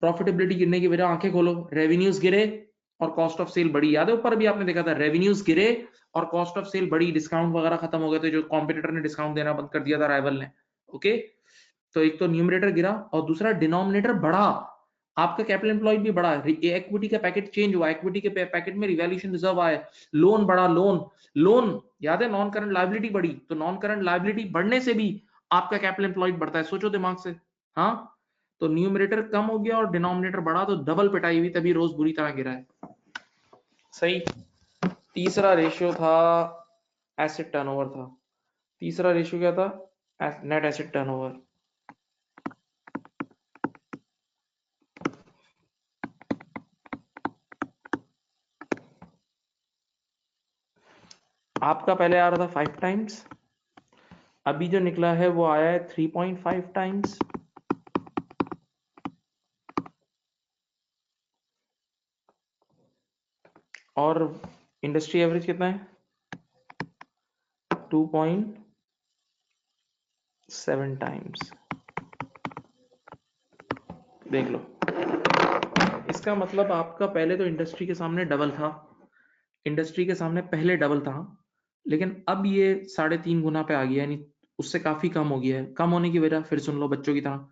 प्रॉफिटेबिलिटी गिरने की वजह, आंखें खोलो, रेवेन्यूज गिरे और कॉस्ट ऑफ सेल बढ़ी। याद है ऊपर भी आपने देखा था, रेवेन्यूज गिरे और कॉस्ट ऑफ सेल बढ़ी, डिस्काउंट वगैरह खत्म हो गए थे, जो कॉम्पिटिटर ने डिस्काउंट देना बंद कर दिया था, राइवल ने। ओके। तो एक तो न्यूमरेटर गिरा, और दूसरा डिनोमिनेटर बढ़ा, आपका कैपिटल एम्प्लॉयड भी बढ़ा, इक्विटी का पैकेट चेंज हुआ, इक्विटी के पैकेट में रिवैल्यूएशन रिजर्व आया, लोन बढ़ा, लोन याद है, नॉन करंट लायबिलिटी बढ़ी, तो नॉन करंट लायबिलिटी बढ़ने से भी आपका कैपिटल एम्प्लॉयड बढ़ता है, सोचो दिमाग से। हाँ, तो न्यूमरेटर कम हो गया और डिनोमिनेटर बढ़ा, तो डबल पिटाई हुई, तभी रोज बुरी तरह गिरा है। सही। तीसरा रेशियो था एसेट टर्नओवर था। तीसरा रेशियो क्या था? Net asset turnover. आपका पहले आ रहा था 5 टाइम्स, अभी जो निकला है वो आया है 3.5 टाइम्स। और इंडस्ट्री एवरेज कितना है? 2.7 टाइम्स। देख लो, इसका मतलब आपका पहले तो इंडस्ट्री के सामने डबल था, इंडस्ट्री के सामने पहले डबल था, लेकिन अब ये 3.5 गुना पे आ गया, यानी उससे काफी कम हो गया है। कम होने की वजह फिर सुन लो बच्चों की तरह।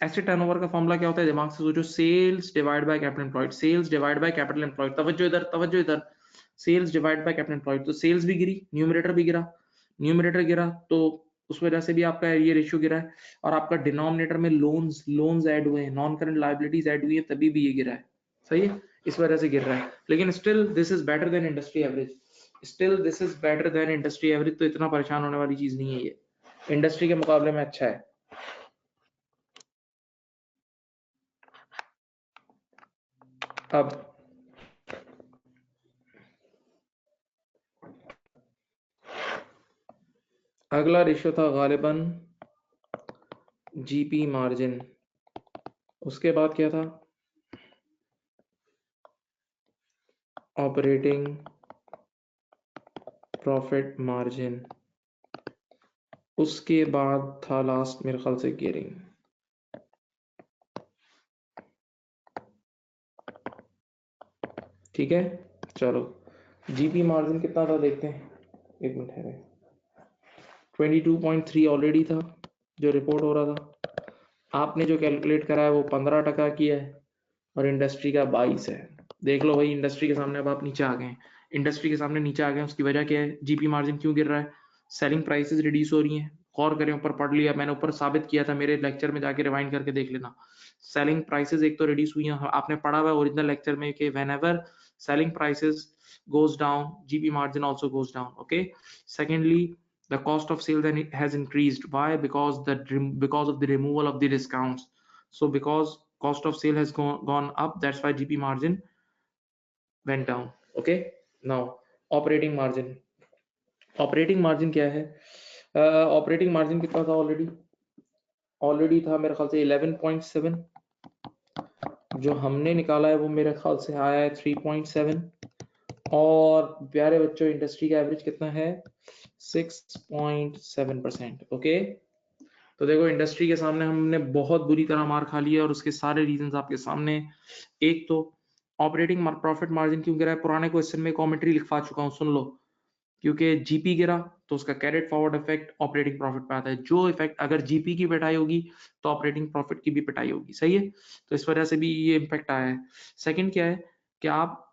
एसेट टर्नओवर का फॉर्मूला क्या होता है? दिमाग से सोचो, sales divide by capital employed, sales divide by capital employed. तवज्जो इधर, तवज्जो इधर। Sales divide by capital employed, तो सेल्स भी गिरी, न्यूमरेटर भी गिरा, न्यूमरेटर गिरा तो उस वजह से भी आपका ये रेशियो गिरा है। और आपका डिनोमिनेटर में लोन्स लोन्स ऐड हुए हैं, नॉन करंट लायबिलिटीज ऐड हुई है, तभी भी ये गिरा है। सही है, इस वजह से गिर रहा है। लेकिन still this is better than industry average, still this is better than industry average, तो इतना परेशान होने वाली चीज नहीं है ये, इंडस्ट्री के मुकाबले में अच्छा है। अब अगला रेशियो था गालिबन जीपी मार्जिन। उसके बाद क्या था? Operating profit margin. उसके बाद था लास्ट मेरे ख्याल से गियरिंग। ठीक है, चलो जीपी मार्जिन कितना था देखते हैं, एक मिनट है। 22.3 ऑलरेडी था जो रिपोर्ट हो रहा था, आपने जो कैलकुलेट करा है वो 15% किया है, और इंडस्ट्री का 22 है। देख लो भाई, इंडस्ट्री के सामने अब आप नीचे आ गए, इंडस्ट्री के सामने नीचे आ गए। उसकी वजह क्या है? जीपी मार्जिन क्यों गिर रहा है? सेलिंग प्राइसेस रिड्यूस हो रही हैं। गौर करें, ऊपर पढ़ लिया मैंने, ऊपर साबित किया था मेरे लेक्चर में, जाके रिवाइंड करके देख लेना। सेलिंग प्राइसेस एक तो रिड्यूस हुई हैं, आपने पढ़ा हुआ ओरिजिनल लेक्चर में कि whenever selling prices goes down, GP margin also goes down. Okay. Secondly, the cost of sale then has increased. Why? Because of the removal of the discounts. So because cost of sale has gone up, that's why GP margin went down. Okay. Now operating margin. Operating margin क्या है? ऑपरेटिंग मार्जिन कितना था? ऑलरेडी था मेरे ख्याल से 11.7, जो हमने निकाला है वो मेरे ख्याल से आया है 3.7, और प्यारे बच्चों इंडस्ट्री का एवरेज कितना है? 6.7%। ओके, तो देखो इंडस्ट्री के सामने हमने बहुत बुरी तरह मार खा ली है, और उसके सारे रीजंस आपके सामने। एक तो ऑपरेटिंग प्रॉफिट मार्जिन क्यों गिरा है, पुराने क्वेश्चन में कमेंट्री लिखवा चुका हूँ, सुन लो। क्योंकि जीपी गिरा तो उसका carried forward effect operating profit पे आता है, जो इफेक्ट अगर जीपी की पिटाई होगी तो ऑपरेटिंग प्रॉफिट की भी पिटाई होगी। सही है, तो इस वजह से भी ये इम्पैक्ट आया है। सेकंड क्या है कि आप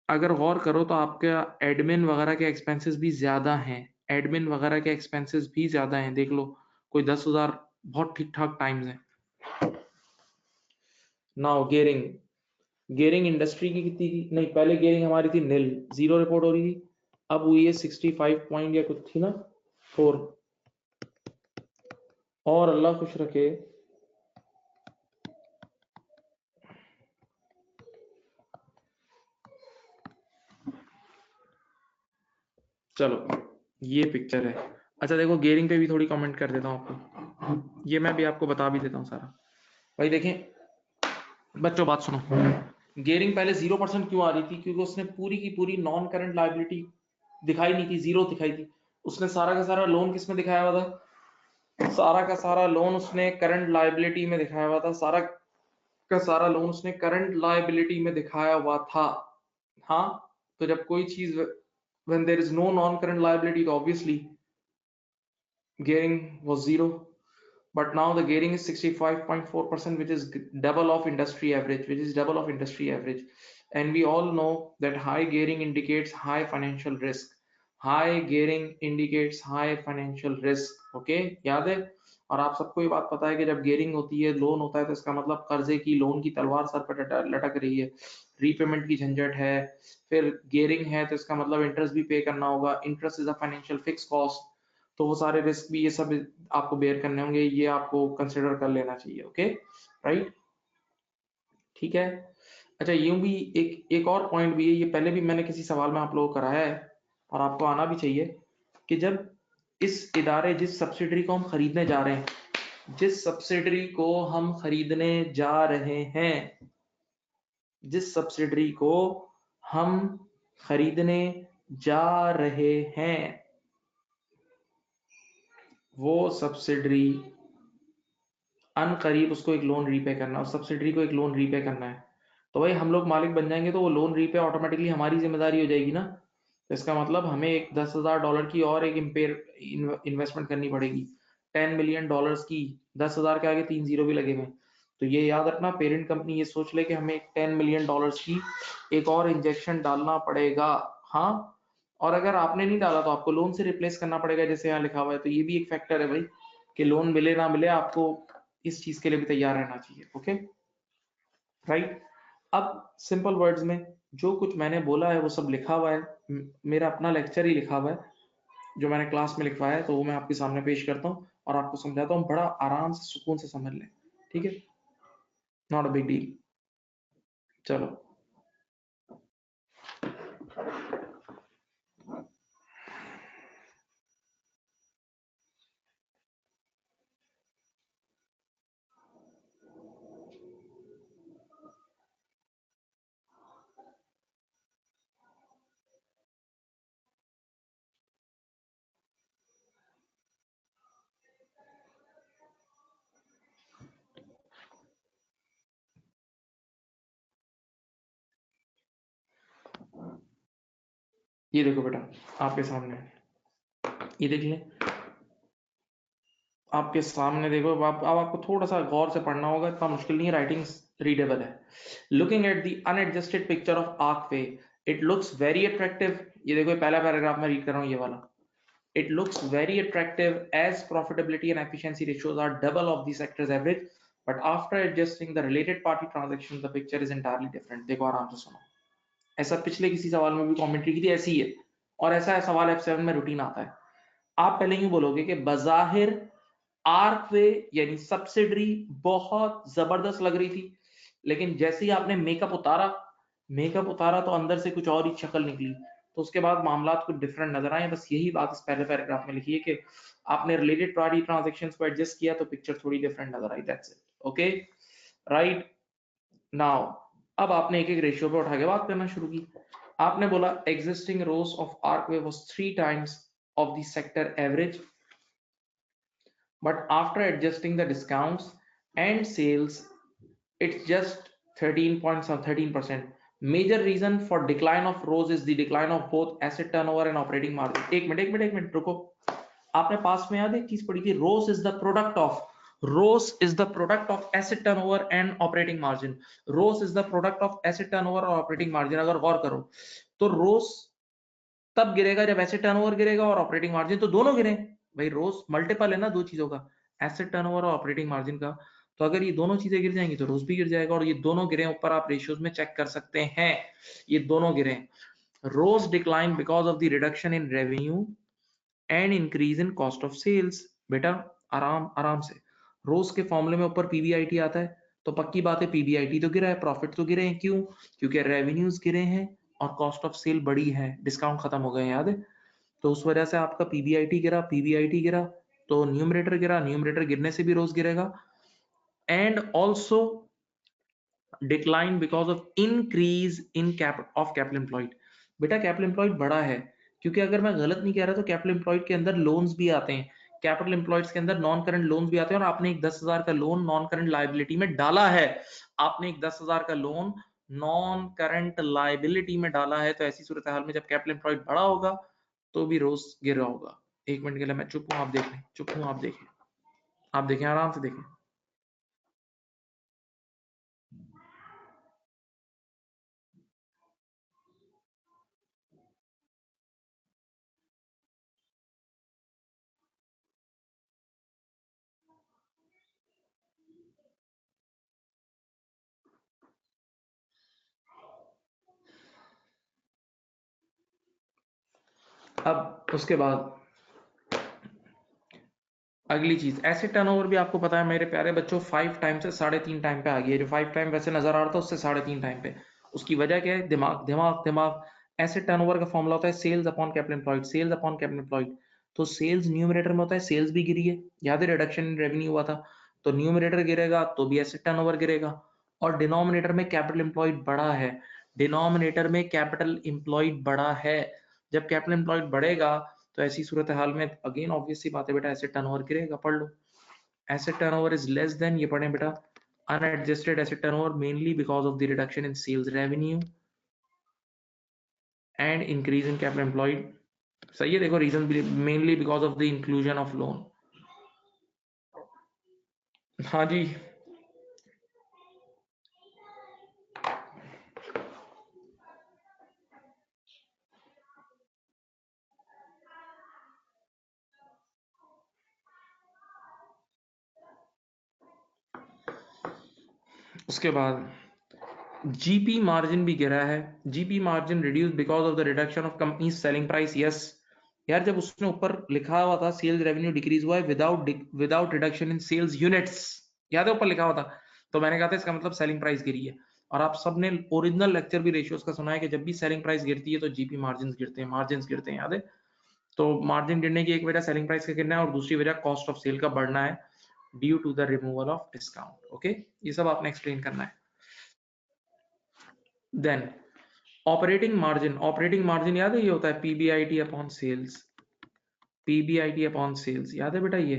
अगर गौर करो तो आपका एडमिन वगैरह के एक्सपेंसेस भी ज्यादा हैं, एडमिन वगैरह के एक्सपेंसेस भी ज्यादा हैं। देख लो, कोई 10,000 बहुत ठीक ठाक टाइम्स है। नाउ गेयरिंग, गेयरिंग इंडस्ट्री की कितनी थी? नहीं, पहले गेयरिंग हमारी थी नील, जीरो रिपोर्ट हो रही थी, अब हुई है 65 पॉइंट या कुछ थी ना, 4। और अल्लाह खुश रखे, चलो ये पिक्चर है। अच्छा देखो, गेयरिंग पे भी थोड़ी कमेंट कर देता हूँ आपको, ये मैं भी आपको बता भी देता हूँ सारा। भाई देखें बच्चों, बात सुनो, गेयरिंग पहले 0% क्यों आ रही थी? क्योंकि उसने पूरी की पूरी नॉन करंट लायबिलिटी दिखाई नहीं थी, जीरो दिखाई थी। उसने सारा का सारा लोन किस में दिखाया हुआ था? सारा का सारा लोन उसने करंट लायबिलिटी में दिखाया हुआ था, सारा का सारा लोन उसने करंट लायबिलिटी में दिखाया हुआ था। हाँ, तो जब कोई चीज when there is no non current liability, तो obviously gearing was zero. But now the gearing is 65.4%, which is double of industry average, and we all know that high gearing indicates high financial risk, high gearing indicates high financial risk। okay, याद है? और आप सबको ये बात पता है कि जब गियरिंग होती है, लोन होता है, तो इसका मतलब कर्जे की, लोन की तलवार सर पर लटक रही है, रीपेमेंट की झंझट है, फिर गियरिंग है तो इसका मतलब इंटरेस्ट भी पे करना होगा, interest is a financial fix cost, तो वो सारे रिस्क भी ये सब आपको बेयर करने होंगे, ये आपको कंसिडर कर लेना चाहिए। ओके, राइट, ठीक है। अच्छा, यूं भी एक और पॉइंट भी है, ये पहले भी मैंने किसी सवाल में आप लोगों को कराया है और आपको आना भी चाहिए, कि जब इस इदारे, जिस सब्सिडरी को हम खरीदने जा रहे हैं, जिस सब्सिडरी को हम खरीदने जा रहे हैं, जिस सब्सिडरी को हम खरीदने जा रहे हैं, वो सब्सिडरी अनकरीब उसको एक लोन रीपे करना है, उस सब्सिडरी को एक लोन रीपे करना है, तो भाई हम लोग मालिक बन जाएंगे तो वो लोन रीपे ऑटोमेटिकली हमारी जिम्मेदारी हो जाएगी ना। तो इसका मतलब हमें एक $10,000 की और एक इन्वेस्टमेंट करनी पड़ेगी, $10 million की, 10,000 के आगे 3 जीरो भी लगे हुए हैं। तो ये याद रखना, पेरेंट कंपनी ये सोच ले कि हमें एक $10 million की एक और इंजेक्शन डालना पड़ेगा। हाँ, और अगर आपने नहीं डाला तो आपको लोन से रिप्लेस करना पड़ेगा, जैसे यहाँ लिखा हुआ है। तो ये भी एक फैक्टर है भाई, कि लोन मिले ना मिले, आपको इस चीज के लिए भी तैयार रहना चाहिए। Okay, right. अब सिंपल वर्ड्स में जो कुछ मैंने बोला है वो सब लिखा हुआ है, मेरा अपना लेक्चर ही लिखा हुआ है जो मैंने क्लास में लिखवाया है, तो वो मैं आपके सामने पेश करता हूँ और आपको समझाता हूँ, बड़ा आराम से सुकून से समझ लें, ठीक है, नॉट अ बिग डील। चलो, ये देखो बेटा, आपके सामने, ये देख लें, आपके सामने देखो। अब आपको थोड़ा सा गौर से पढ़ना होगा, इतना मुश्किल नहीं है, राइटिंग रीडेबल है। Looking at the unadjusted picture of Arcway, it looks very attractive. ये देखो, पहला पैराग्राफ में रीड कर रहा हूँ, ये वाला। It looks very attractive as profitability and efficiency ratios are double of the sector's average, but after adjusting the related party transactions, the picture is entirely different. देखो, आराम से सुनो। ऐसा पिछले किसी सवाल में भी कमेंट्री की थी, ऐसी ही है, और ऐसा है सवाल F7 में रूटीन आता है। आप पहले ही बोलोगे कि बजाहिर आर्कवे यानी सब्सिडरी बहुत जबरदस्त लग रही थी, लेकिन जैसे ही आपने मेकअप उतारा तो अंदर से कुछ और ही शक्ल निकली, तो उसके बाद मामला कुछ डिफरेंट नजर आए। बस यही बात इस पहले पैराग्राफ में लिखी है कि आपने रिलेटेड पार्टी ट्रांजैक्शंस को एडजस्ट किया तो पिक्चर थोड़ी डिफरेंट नजर आई, that's it. Okay, right. Now, अब आपने एक एक रेशियो पे उठा के बात करना शुरू की। आपने बोला existing ROCE of Arcway was 3 times of the sector average, but after adjusting the discounts and sales, it's just 13%. Major reason for decline of ROS is the decline of both asset turnover and operating margin. एक मिनट रुको। आपने पास में याद एक चीज पढ़ी थी, ROS is the product of asset turnover and operating margin. ROS is the product of asset turnover और operating margin। अगर गौर करो तो ROS तब गिरेगा जब एसेट टर्नओवर गिरेगा और ऑपरेटिंग मार्जिन तो दोनों गिरे। भाई रोज मल्टीपल है ना दो चीजों का, एसेट टर्नओवर और ऑपरेटिंग मार्जिन का। तो अगर ये दोनों चीजें गिर जाएंगी तो रोज भी गिर जाएगा, और ये दोनों गिरे, ऊपर आप रेशियोज में चेक कर सकते हैं, ये दोनों गिरे। ROCE decline because of the reduction in revenue and increase in cost of sales. बेटा आराम आराम से, रोज के फॉर्मूले में ऊपर पीबीआईटी आता है, तो पक्की बात है पीबीआईटी तो गिरा है, प्रॉफिट तो गिरे हैं। क्यों? क्योंकि रेवेन्यूज गिरे हैं और कॉस्ट ऑफ सेल बड़ी है, डिस्काउंट खत्म हो गए, याद है। तो उस वजह से आपका पीबीआईटी गिरा, तो न्यूमरेटर गिरा, न्यूमरेटर गिरने से भी रोज गिरेगा। And also decline because of increase in capital employed. बेटा कैपिटल एम्प्लॉयड बड़ा है, क्योंकि अगर मैं गलत नहीं कह रहा तो कैपिटल एम्प्लॉयड के अंदर लोन्स भी आते हैं, कैपिटल एम्प्लॉयड्स के अंदर नॉन करंट लोन्स भी आते हैं, और आपने एक 10,000 का लोन नॉन करंट लायबिलिटी में डाला है, आपने एक 10,000 का लोन नॉन करंट लायबिलिटी में डाला है, तो ऐसी सूरत हाल में जब कैपिटल एम्प्लॉयड बड़ा होगा तो भी रोज गिर रहा होगा। एक मिनट के लिए मैं चुप हूं, आप देख लें, चुप हूं, आप देखें, आराम से देखें। अब उसके बाद अगली चीज, एसेट टर्नओवर भी आपको पता है मेरे प्यारे बच्चों 5 टाइम से 3.5 टाइम पे आ गई है। जो 5 टाइम वैसे नजर आ रहा था उससे 3.5 टाइम पे। उसकी वजह क्या है? दिमाग दिमाग दिमाग। एसेट टर्नओवर का फॉर्मूला होता है sales upon capital employed, sales upon capital employed. तो सेल्स न्यूमरेटर में होता है, सेल्स भी गिरी है, याद है रिडक्शन इन रेवेन्यू हुआ था, तो न्यूमरेटर गिरेगा तो भी एसेट टर्नओवर गिरेगा। और डिनोमिनेटर में कैपिटल एम्प्लॉयड बढ़ा है, डिनोमिनेटर में कैपिटल एम्प्लॉयड बढ़ा है। जब कैपिटल एम्प्लॉयड बढ़ेगा तो ऐसी सूरत हाल में अगेन ऑब्वियस सी बात है बेटा, एसेट टर्नओवर गिरेगा। पढ़ लो, asset turnover is less than, ये पढ़ें बेटा, unadjusted asset turnover mainly because of the reduction in sales revenue and increase in capital employed. सही है, देखो reason mainly because of the inclusion of loan. हाँ जी, उसके बाद जीपी मार्जिन भी गिरा है। GP margin reduce because of the reduction of company selling price. Yes यार, जब उसने ऊपर लिखा हुआ था सेल्स रेवेन्यू डिक्रीज हुआ है without reduction in sales units, याद है ऊपर लिखा हुआ था, तो मैंने कहा था इसका मतलब सेलिंग प्राइस गिरी है। और आप सबने ओरिजिनल लेक्चर भी रेशियोज का सुना है कि जब भी सेलिंग प्राइस गिरती है तो जीपी मार्जिन गिरते हैं, मार्जिन गिरते हैं, याद है। तो मार्जिन गिरने की एक वजह सेलिंग प्राइस का गिरना है और दूसरी वजह कॉस्ट ऑफ सेल का बढ़ना है due to the removal of discount. Okay, ये सब आपने एक्सप्लेन करना है। देन ऑपरेटिंग मार्जिन याद है, ये होता है PBIT upon sales, PBIT upon sales, याद है बेटा ये।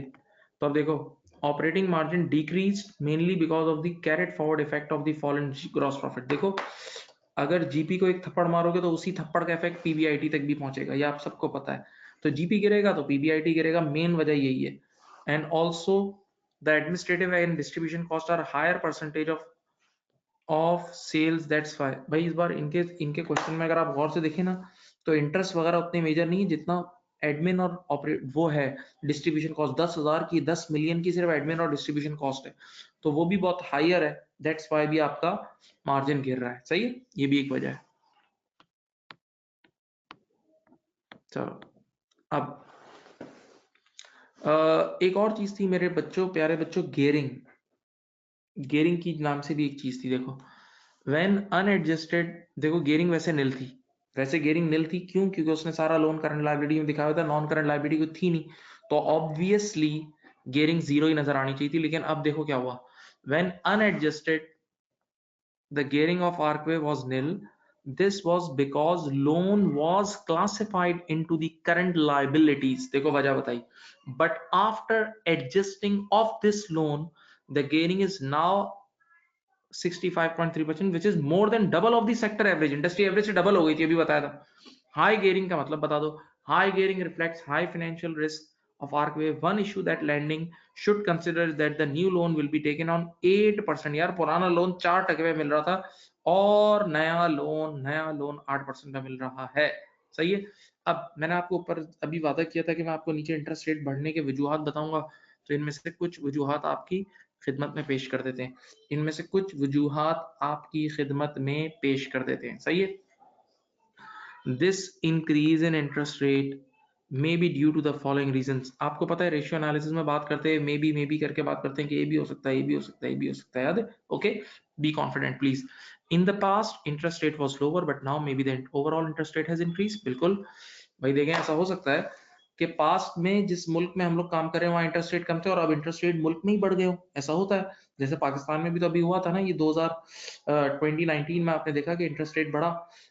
तो अब देखो, operating margin decrease mainly because of the carried forward effect of the fall in gross profit. देखो, अगर जीपी को एक थप्पड़ मारोगे तो उसी थप्पड़ का इफेक्ट पीबीआईटी तक भी पहुंचेगा, ये आप सबको पता है। तो जीपी गिरेगा तो पीबीआईटी गिरेगा, मेन वजह यही है। And also the administrative and distribution cost are higher percentage of sales, that's why. भाई इस बार इनके इनके क्वेश्चन में अगर आप गौर से देखें ना, तो इंटरेस्ट वगैरह उतने मेजर नहीं है जितना एडमिन और ऑपरेट वो है। डिस्ट्रीब्यूशन कॉस्ट 10,000 की, 10 मिलियन की सिर्फ एडमिन और डिस्ट्रीब्यूशन कॉस्ट है, तो वो भी बहुत हायर है। दैट्स वाई भी आपका मार्जिन गिर रहा है। सही है, ये भी एक वजह है। चलो, अब एक और चीज थी मेरे बच्चों, प्यारे बच्चों, गेयरिंग। गेयरिंग की नाम से भी एक चीज थी, देखो व्हेन अनएडजस्टेड। देखो गेयरिंग वैसे नील थी, वैसे गेयरिंग नील थी, क्यों? क्योंकि उसने सारा लोन करंट लायबिलिटी में दिखाया था, नॉन करंट लायबिलिटी को थी नहीं, तो ऑब्वियसली गेयरिंग जीरो ही नजर आनी चाहिए थी। लेकिन अब देखो क्या हुआ, when unadjusted the gearing of Archway was nil. This was because loan was classified into the current liabilities. देखो वजह बताई, but after adjusting of this loan, the gearing is now 65.3%, which is more than double of the sector average. Industry average से डबल हो गई थी, अभी बताया था। हाई गेयरिंग का मतलब बता दो, high gearing reflects high financial risk of Archway. One issue that lending should consider is that the new loan will be taken on 8%। यार पुराना लोन 4% में मिल रहा था और नया लोन 8% में मिल रहा है। सही है। अब मैंने आपको ऊपर अभी वादा किया था कि मैं आपको नीचे इंटरेस्ट रेट बढ़ने के वजूहात बताऊंगा, तो इनमें से कुछ वजूहात आपकी खिदमत में पेश कर देते हैं, इनमें से कुछ वजूहात आपकी खिदमत में पेश कर देते हैं। सही है। This increase in interest rate may be due to the following reasons. आपको पता है रेशियो एनालिसिस में बात करते हैं मे बी करके बात करते हैं कि ये भी हो सकता है, ये भी हो सकता है, ये भी हो सकता है, याद है। Okay, be confident please. In the past interest rate was lower but now may be the overall interest rate has increase. बिल्कुल भाई, देखें ऐसा हो सकता है कि पास्ट में जिस मुल्क में हम लोग काम कर रहे हैं वहाँ इंटरेस्ट रेट कम थे और अब इंटरेस्ट रेट मुल्क में ही बढ़ गए हो, ऐसा होता है। जैसे पाकिस्तान में भी तो अभी हुआ था ना, ये 2019 में आपने देखा कि इंटरेस्ट रेट बढ़ा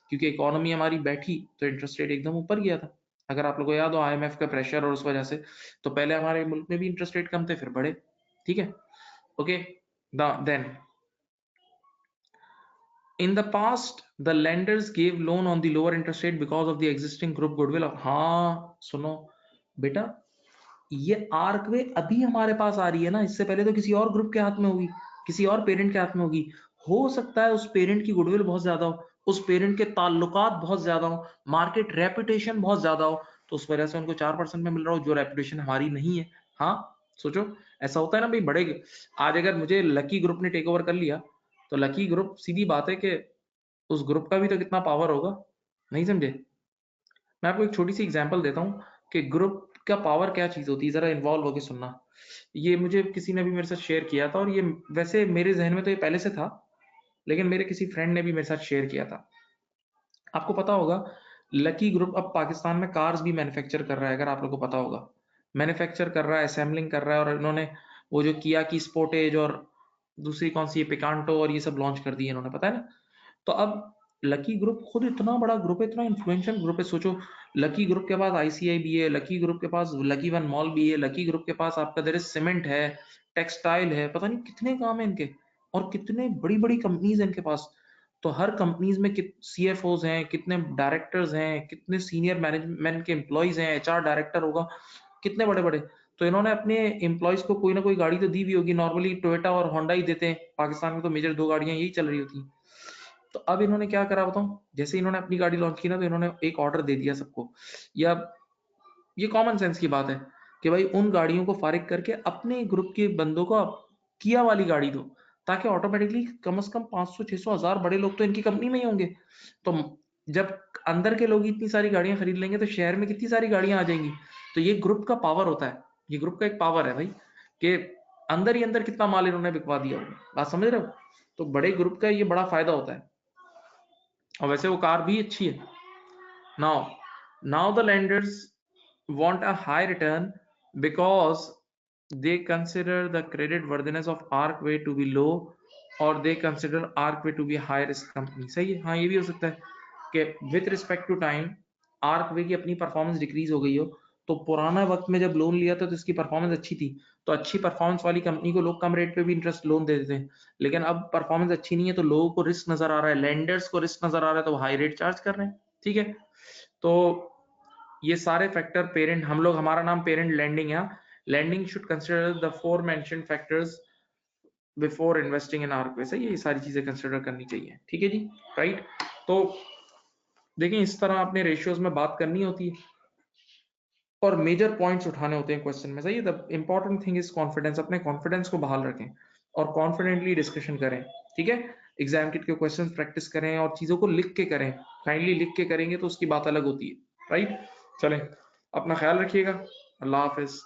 क्योंकि इकोनॉमी हमारी बैठी तो इंटरेस्ट रेट एकदम ऊपर गया था। अगर आप लोगों को याद हो आईएमएफ का प्रेशर और उस वजह से, तो पहले हमारे मुल्क में भी इंटरेस्ट रेट कम थे फिर बढ़े। ठीक है, okay. Then in the past the lenders gave loan on the lower interest rate because of the existing group goodwill। हाँ सुनो बेटा, ये आर्कवे अभी हमारे पास आ रही है ना, इससे पहले तो किसी और ग्रुप के हाथ में होगी, किसी और पेरेंट के हाथ में होगी। हो सकता है उस पेरेंट की गुडविल बहुत ज्यादा हो, उस पेरेंट के ताल्लुकात बहुत ज्यादा हो, मार्केट रेपुटेशन बहुत ज्यादा हो, तो उस वजह से उनको 4% में मिल रहा हो जो रेपुटेशन हमारी नहीं है। हाँ सोचो, ऐसा होता है ना भाई, बड़े आज अगर मुझे लकी ग्रुप ने टेक ओवर कर लिया तो लकी ग्रुप, सीधी बात है कि उस ग्रुप का भी तो कितना पावर होगा, नहीं समझे। मैं आपको एक छोटी सी एग्जांपल देता हूँ कि ग्रुप का पावर क्या चीज होती है, जरा इन्वॉल्व होकर सुनना। ये मुझे किसी ने भी मेरे साथ शेयर किया था, और ये वैसे मेरे जहन में तो ये पहले से था, लेकिन मेरे किसी फ्रेंड ने भी मेरे साथ शेयर किया था। आपको पता होगा, लकी ग्रुप अब पाकिस्तान में कार्स भी मैन्युफैक्चर कर रहा है, अगर आप लोगों को पता होगा। मैन्युफैक्चर कर रहा है, असेंबलिंग कर रहा है, और इन्होंने वो जो किया की स्पोर्टेज और दूसरी कौन सी पिकांटो और ये सब लॉन्च कर दी है इन्होंने, पता है ना। तो अब लकी ग्रुप खुद इतना बड़ा ग्रुप है, इतना इन्फ्लुएंशियल ग्रुप है। सोचो, लकी ग्रुप के पास आईसीआई भी है, लकी ग्रुप के पास लकी वन मॉल भी है, लकी ग्रुप के पास आपका देर सीमेंट है, टेक्सटाइल है, पता नहीं कितने काम है इनके, और कितने बड़ी बड़ी कंपनीज है इनके पास। तो हर कंपनीज में सीएफओज हैं, कितने डायरेक्टर्स हैं, कितने सीनियर मैनेजमेंट के एम्प्लॉयज हैं, एचआर डायरेक्टर होगा, कितने बड़े बड़े। तो इन्होंने अपने एम्प्लॉयज को कोई ना कोई गाड़ी तो दी भी होगी। नॉर्मली टोयोटा और होंडा ही देते हैं, पाकिस्तान में तो मेजर दो गाड़ियां यही चल रही होती हैं। तो अब इन्होंने क्या करा बताऊं, जैसे इन्होंने अपनी गाड़ी लॉन्च की ना, तो इन्होंने एक ऑर्डर दे दिया सबको, या ये कॉमन सेंस की बात है कि भाई उन गाड़ियों को फारिग करके अपने ग्रुप के बंदों को किया वाली गाड़ी दो, ताकि ऑटोमेटिकली कम से कम 500 600 हजार बड़े लोग तो इनकी कंपनी में ही होंगे। तो जब अंदर के लोग इतनी सारी गाड़ियां खरीद लेंगे, तो शहर में कितनी सारी गाड़ियां आ जाएंगी। तो ये ग्रुप का पावर होता है, ये ग्रुप का एक पावर है भाई, कि अंदर ही अंदर कितना माल इन्होंने बिकवा दिया होगा। बात समझ रहे हो। तो बड़े ग्रुप का ये बड़ा फायदा होता है, और वैसे वो कार भी अच्छी है। Now the lenders want a high return because they consider the credit worthiness of Archway to be low, or they consider Archway to be a high risk company। सही है, हाँ ये भी हो सकता है कि with respect to time Archway की अपनी परफॉर्मेंस डिक्रीज हो गई हो। तो पुराना वक्त में जब लोन लिया था तो इसकी परफॉर्मेंस अच्छी थी, तो अच्छी परफॉर्मेंस वाली कंपनी को लोग कम रेट पे भी इंटरेस्ट लोन दे देते हैं। लेकिन अब परफॉर्मेंस अच्छी नहीं है, तो लोगों को रिस्क नजर आ रहा है, लेंडर्स को रिस्क नजर आ रहा है, तो हाई रेट चार्ज कर रहे हैं। ठीक है, तो ये सारे फैक्टर पेरेंट, हम लोग, हमारा नाम पेरेंट लैंडिंग है। Landing should consider the four mentioned factors before investing in Arcway. सही है, ये सारी चीजें कंसिडर करनी चाहिए। ठीक है जी, राइट। तो देखिए, इस तरह आपने रेशियोज में बात करनी होती है, और मेजर पॉइंट्स उठाने होते हैं क्वेश्चन में। सही है, the important thing is confidence. अपने कॉन्फिडेंस को बहाल रखें और कॉन्फिडेंटली डिस्कशन करें। ठीक है, एग्जाम किट के क्वेश्चंस प्रैक्टिस करें, और चीजों को लिख के करें। काइंडली लिख के करेंगे तो उसकी बात अलग होती है, राइट। चलें, अपना ख्याल रखिएगा। अल्लाह हाफिज।